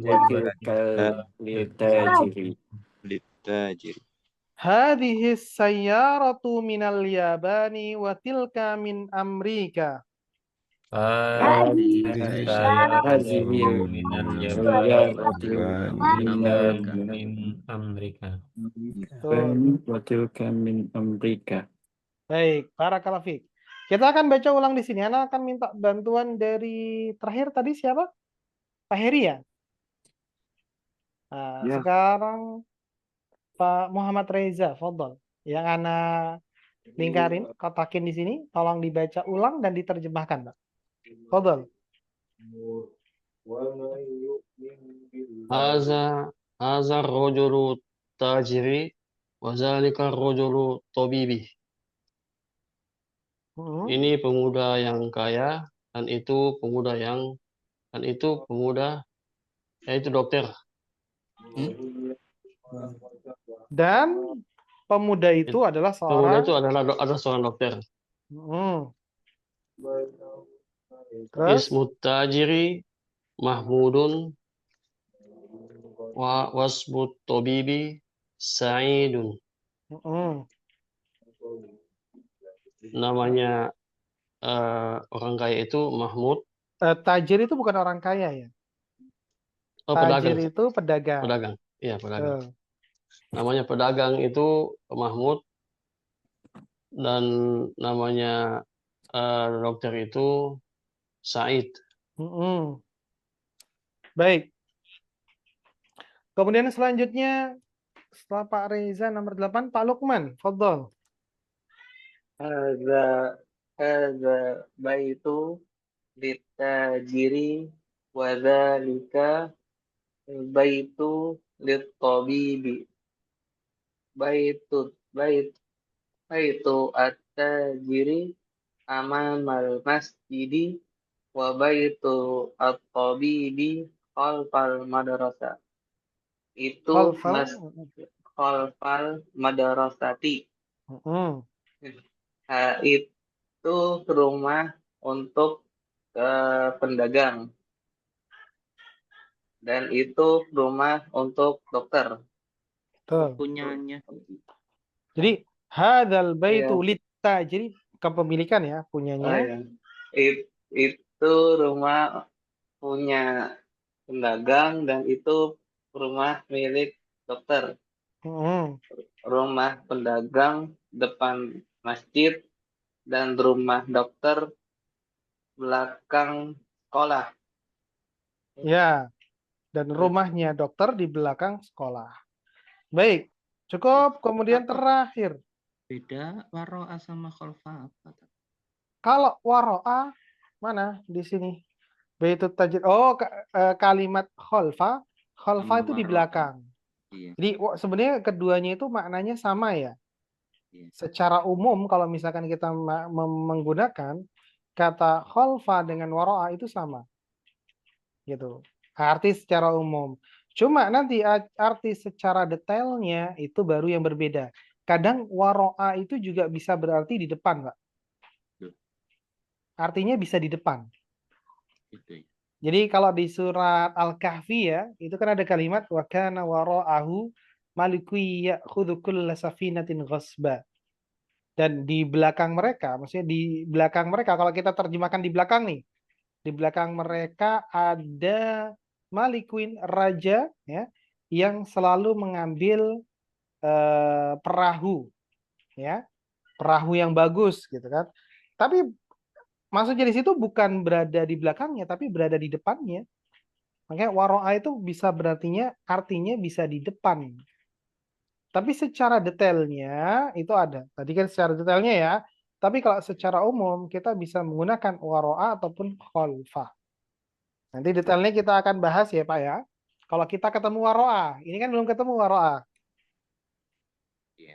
Speaker 5: wa tilka lit-tajiri.
Speaker 1: Hadhihi sayyaratu minal Yabani wa tilka min Amrika.
Speaker 6: Hadhihi sayyaratu min Amrika.
Speaker 5: Wa tilka min Amrika.
Speaker 1: Baik, barakallahu fiik. Kita akan baca ulang di sini. Ana akan minta bantuan dari terakhir tadi siapa? Pak Heri ya? Nah,
Speaker 7: Ya.
Speaker 1: sekarang Pak Muhammad Reza, fadhol. Yang Ana lingkarin, kotakin di sini, tolong dibaca ulang dan diterjemahkan, Pak. Fadhol.
Speaker 14: Haza rajulu tajiri wa zalika rajulu tabibi. Ini pemuda yang kaya dan itu pemuda yaitu dokter.
Speaker 1: Dan pemuda itu adalah
Speaker 14: Pemuda
Speaker 1: seorang
Speaker 14: itu adalah seorang dokter.
Speaker 1: Terus
Speaker 14: Ismut tajiri Mahmudun wa wasmut tabibi Sa'idun. Namanya orang kaya itu Mahmud.
Speaker 1: tajir itu bukan orang kaya ya.
Speaker 14: Oh,
Speaker 1: Tajir
Speaker 14: pedagang.
Speaker 1: itu pedagang.
Speaker 14: Pedagang. Iya, pedagang. Namanya pedagang itu Mahmud dan namanya dokter itu Said.
Speaker 1: Baik. Kemudian selanjutnya setelah Pak Reza nomor 8, Pak Lukman, fadhol.
Speaker 9: Hadza baitu litajiri wa dzalika baitu lit-tabibi. baitu at-tajiri amamal masjidi wa baitu at-tabibi khalfal madrasah. Itu khalfal madrasati. Itu rumah untuk pendagang. Dan itu rumah untuk dokter.
Speaker 4: Punyanya.
Speaker 1: Jadi hadzal baitu
Speaker 9: Iya.
Speaker 1: lit-tajiri kepemilikan ya, punyanya.
Speaker 9: Itu rumah punya pedagang dan itu rumah milik dokter. Rumah pedagang depan masjid dan rumah dokter belakang sekolah.
Speaker 1: Ya, dan rumahnya dokter di belakang sekolah. Baik, cukup. Kemudian terakhir.
Speaker 4: Beda waro'a sama khalfa apa?
Speaker 1: Kalau waro'a mana di sini? Baitut tajir. Oh, kalimat khalfa. Khalfa itu di belakang.
Speaker 4: Iya.
Speaker 1: Jadi sebenarnya keduanya itu maknanya sama ya. Secara umum kalau misalkan kita menggunakan kata khalfa dengan waro'a itu sama. Gitu. Arti secara umum. Cuma nanti arti secara detailnya itu baru yang berbeda. Kadang waro'a itu juga bisa berarti di depan, Pak. Artinya bisa di depan. Jadi kalau di surat Al-Kahfi ya, itu kan ada kalimat wa kana wara'ahu malikun ya'khudhu kulla safinatin ghasba. Dan di belakang mereka, maksudnya di belakang mereka, kalau kita terjemahkan di belakang nih, di belakang mereka ada malikun, raja ya, yang selalu mengambil perahu ya, perahu yang bagus gitu kan. Tapi maksudnya di situ bukan berada di belakangnya, tapi berada di depannya. Makanya waro'a itu bisa artinya bisa di depan. Tapi secara detailnya itu ada. Tadi kan secara detailnya ya. Tapi kalau secara umum kita bisa menggunakan waro'a ataupun khalfa. Nanti detailnya kita akan bahas ya Pak ya. Kalau kita ketemu waro'a. Ini kan belum ketemu waro'a.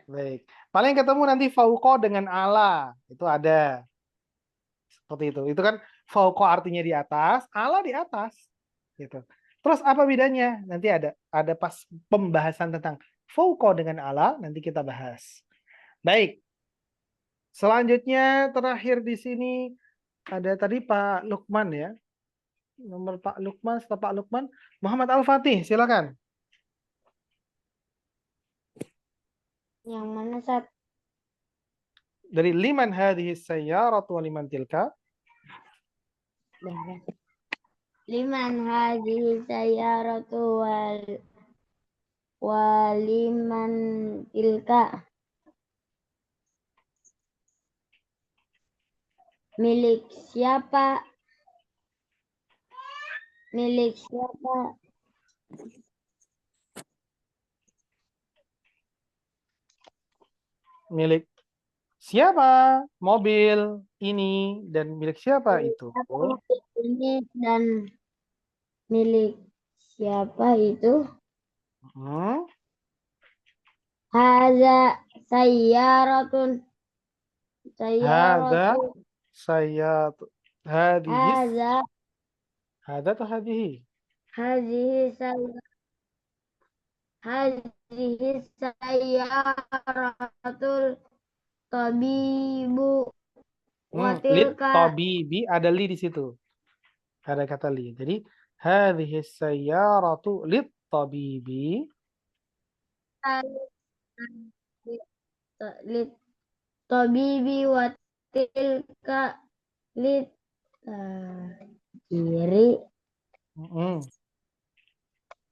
Speaker 1: Baik. Paling ketemu nanti fauqa dengan ala. Itu ada. Seperti itu. Itu kan fauqa artinya di atas, ala di atas. Gitu. Terus apa bedanya? Nanti ada pas pembahasan tentang fauqa dengan ala, nanti kita bahas. Baik. Selanjutnya terakhir di sini ada tadi Pak Lukman ya. Nomor Pak Lukman, setelah Pak Lukman, Muhammad Al-Fatih, silakan.
Speaker 11: Yang mana, Sat?
Speaker 1: Dari liman hadhihi sayyaratu wa liman tilka?
Speaker 11: Liman hadhihi sayyaratu wa liman tilka. Milik siapa? Milik siapa?
Speaker 1: Milik siapa mobil ini dan milik siapa itu?
Speaker 11: Ini dan milik siapa itu? Hadza sayyaratun.
Speaker 1: Hadza sayyatu.
Speaker 11: Hadza.
Speaker 1: Hadza atau hadhihi?
Speaker 11: Hadhihi sayyaratul tabibu wa
Speaker 1: Lit
Speaker 11: tilka.
Speaker 1: tabibi ada li di situ. Ada kata li. Jadi hadhihi sayyaratu lit tabibi.
Speaker 11: Lit tabibi wa tilka lit kiri.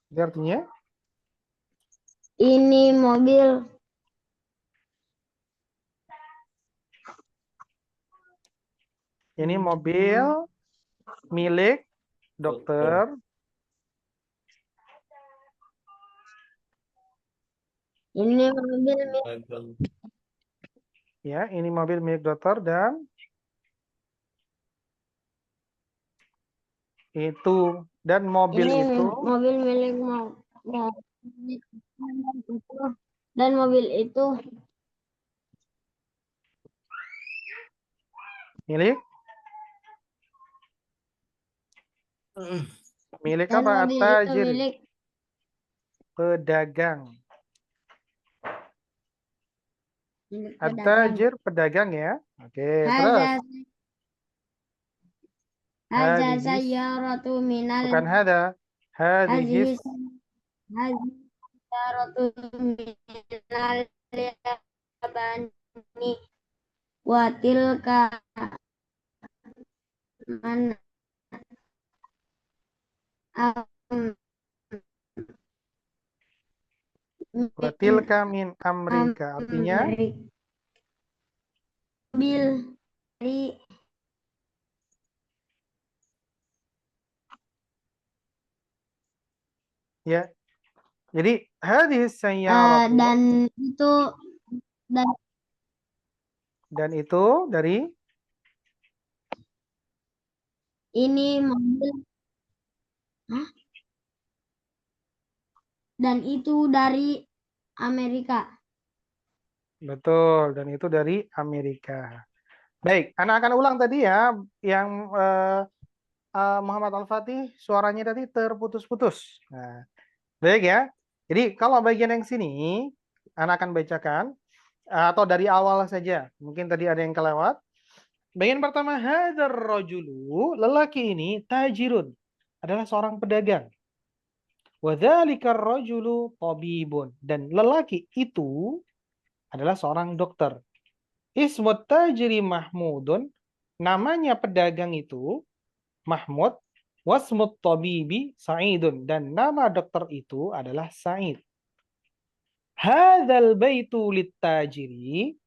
Speaker 1: Itu artinya?
Speaker 11: Ini mobil.
Speaker 1: Ini mobil milik dokter.
Speaker 11: Ini mobil milik.
Speaker 1: Ya, ini mobil milik dokter dan itu dan mobil
Speaker 11: ini
Speaker 1: itu
Speaker 11: mobil milik Dan mobil itu
Speaker 1: Milik? Milik
Speaker 11: dan
Speaker 1: apa?
Speaker 11: mobil itu
Speaker 1: At-tajir.
Speaker 11: milik
Speaker 1: Pedagang.
Speaker 11: pedagang.
Speaker 1: At-tajir, pedagang ya. Oke, terus.
Speaker 11: Haza
Speaker 1: Hadihis.
Speaker 11: sayyaratu minal
Speaker 1: Bukan hada. Hadihis.
Speaker 11: Hazi sayyaratu minal yabani wa tilka man
Speaker 1: Watilka min Amrika. Artinya?
Speaker 11: Mobil dari
Speaker 1: Ya. Jadi hadis sayyaratu dan itu dari
Speaker 11: ini mobil dan itu dari Amerika.
Speaker 1: betul, dan itu dari Amerika. Baik, anak akan ulang tadi ya yang Muhammad Al-Fatih suaranya tadi terputus-putus. Nah, baik ya. Jadi kalau bagian yang sini anak akan bacakan atau dari awal saja. Mungkin tadi ada yang kelewat. Bagian pertama, hadzal rajulu, lelaki ini tajirun, adalah seorang pedagang. Wa dzalikar rajulu tabibun, dan lelaki itu adalah seorang dokter. Ismut tajiri Mahmudun, namanya pedagang itu Mahmud. Wasmut tabibi Sa'idun, dan nama dokter itu adalah Sa'id. Hadzal baitu lit-tajiri,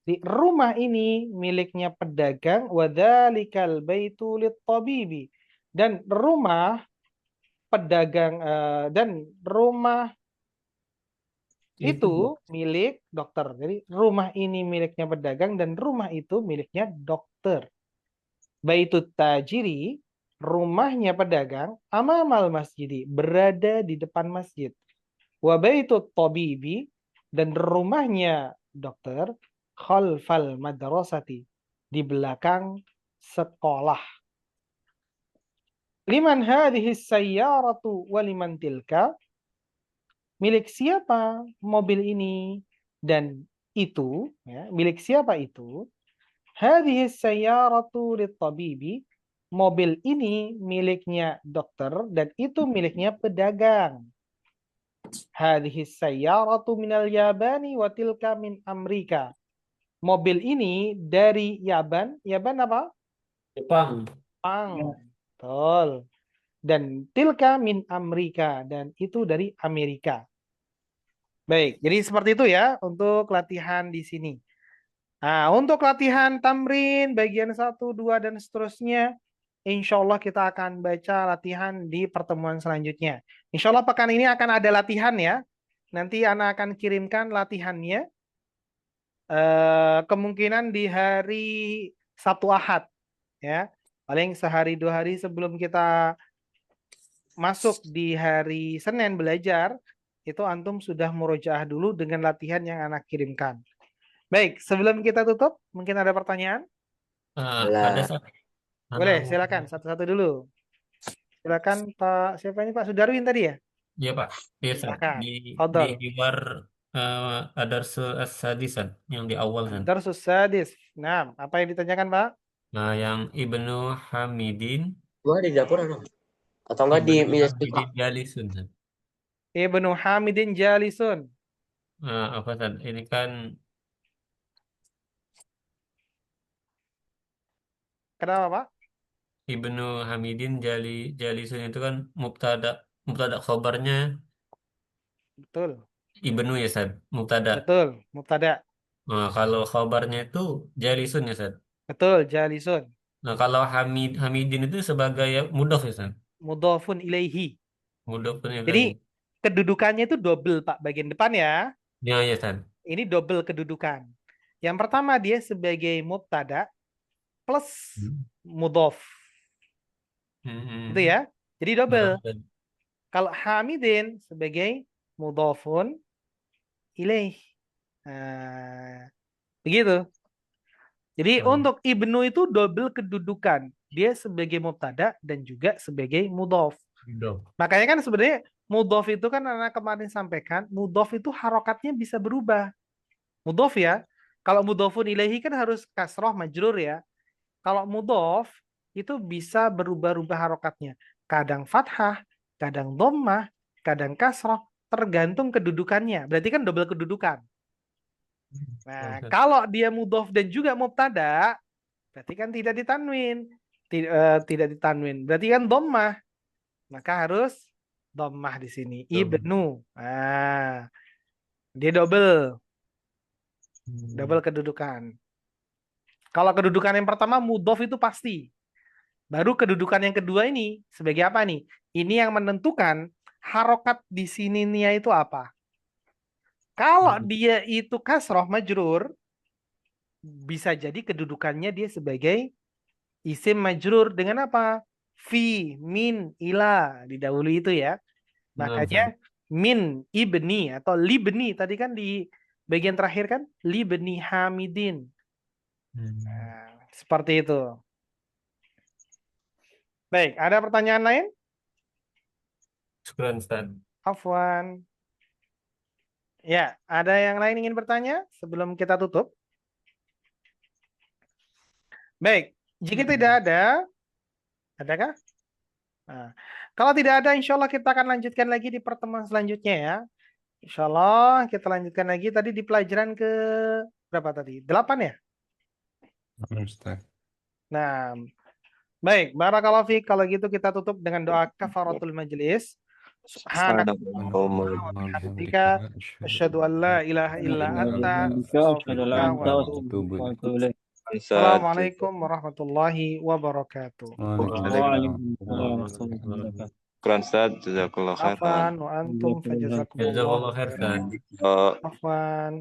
Speaker 1: di rumah ini miliknya pedagang. Wadzalikal baitu lit-tabibi, dan rumah pedagang dan rumah itu milik dokter. Jadi rumah ini miliknya pedagang dan rumah itu miliknya dokter. Baitut tajiri, rumahnya pedagang, amamal masjidi, berada di depan masjid. Wa baitut tabibi, dan rumahnya dokter, khalfal madrasati, di belakang sekolah. Liman hadhihi sayyaratu wa liman tilka, milik siapa mobil ini dan itu, ya, milik siapa itu? Hadhihi sayyaratu lit-tabibi, mobil ini miliknya dokter dan itu miliknya pedagang. Hadhihi sayyaratu minal Yabani wa tilka min Amrika. Mobil ini dari Yaban. Yaban apa?
Speaker 6: Jepang.
Speaker 1: Jepang. Betul. Dan tilka min Amrika, dan itu dari Amerika. Baik, jadi seperti itu ya untuk latihan di sini. Nah, untuk latihan tamrin bagian 1, 2, dan seterusnya, insya Allah kita akan baca latihan di pertemuan selanjutnya. Insya Allah pekan ini akan ada latihan ya. Nanti Ana akan kirimkan latihannya. Kemungkinan di hari Sabtu Ahad. Ya, paling sehari 2 hari sebelum kita masuk di hari Senin belajar, itu antum sudah murojaah dulu dengan latihan yang anak kirimkan. Baik, sebelum kita tutup, mungkin ada pertanyaan?
Speaker 6: Ada satu.
Speaker 1: Boleh, silakan satu-satu dulu. Silakan Pak, siapa ini Pak Sudarwin tadi ya?
Speaker 6: Iya Pak. Iya,
Speaker 1: Silakan.
Speaker 6: di
Speaker 1: Fadhal.
Speaker 6: luar Adarsul As-Sadisan yang di awal kan.
Speaker 1: Darsus Sadis. Nah, apa yang ditanyakan Pak?
Speaker 6: Nah, yang Ibnu Hamidin.
Speaker 8: Gua di dapur ada. Atau enggak di
Speaker 6: Ibnu
Speaker 8: meja
Speaker 6: Hamidin Jalisun. San.
Speaker 1: Ibnu Hamidin Jalisun.
Speaker 6: Nah, apa San? Ini kan
Speaker 1: Kenapa Pak?
Speaker 6: Ibnu Hamidin Jalisun itu kan mubtada khobarnya
Speaker 1: Betul.
Speaker 6: Ibnu ya San, mubtada.
Speaker 1: Betul, mubtada.
Speaker 6: Nah, kalau khobarnya itu Jalisun ya San.
Speaker 1: Betul, Jalisun.
Speaker 6: Nah, kalau Hamidin itu sebagai mudhof ya San.
Speaker 1: Mudhofun ilaihi.
Speaker 6: Mudhofun
Speaker 1: Jadi
Speaker 6: ilaihi.
Speaker 1: kedudukannya itu double Pak, bagian depan ya.
Speaker 6: Ya ya San.
Speaker 1: Ini double kedudukan. Yang pertama dia sebagai mubtada plus mudhof. Itu ya. Jadi double. Kalau Hamidin sebagai mudhofun ilaih. Begitu. Jadi untuk ibnu itu double kedudukan. Dia sebagai mubtada dan juga sebagai mudhof. Makanya kan sebenarnya mudhof itu kan anak kemarin sampaikan, mudhof itu harokatnya bisa berubah. Mudhof ya. Kalau mudhofun ilaihi kan harus kasroh majrur ya. Kalau mudhof itu bisa berubah-ubah harokatnya. Kadang fathah, kadang dhammah, kadang kasroh, tergantung kedudukannya. Berarti kan double kedudukan. Nah, kalau dia mudhof dan juga mubtada, berarti kan tidak ditanwin. Tidak ditanwin. Berarti kan dhammah. Maka harus dhammah di sini. Ibnu. Nah, dia double. Double kedudukan. Kalau kedudukan yang pertama mudhof itu pasti. Baru kedudukan yang kedua ini sebagai apa nih? Ini yang menentukan harokat di sini nia itu apa. Kalau dia itu kasroh majrur, bisa jadi kedudukannya dia sebagai isim majrur dengan apa? Fi, min, ila. Didahului itu ya. Makanya min, ibni atau libni. Tadi kan di bagian terakhir kan? Libni hamidin. Nah, seperti itu. Baik, ada pertanyaan lain?
Speaker 6: Syukran, Ustaz.
Speaker 1: Afwan. Ya, ada yang lain ingin bertanya sebelum kita tutup? Baik, jika tidak ada, adakah? Nah, kalau tidak ada, insya Allah kita akan lanjutkan lagi di pertemuan selanjutnya ya. Insya Allah kita lanjutkan lagi tadi di pelajaran ke berapa tadi? 8 ya?
Speaker 3: Ustaz.
Speaker 1: Nah, baik, barakallahu fiik. Kalau gitu kita tutup dengan doa kafaratul majlis. Subhanakallahumma wa bihamdika asyhadu an la ilaha illa anta astaghfiruka wa atubu ilaik. Assalamualaikum warahmatullahi wabarakatuh.
Speaker 2: Syukran Ustaz, jazakallahu khairan.
Speaker 1: Afwan wa antum fajazakumullah
Speaker 6: Jazakallahu khairan.
Speaker 1: Afwan.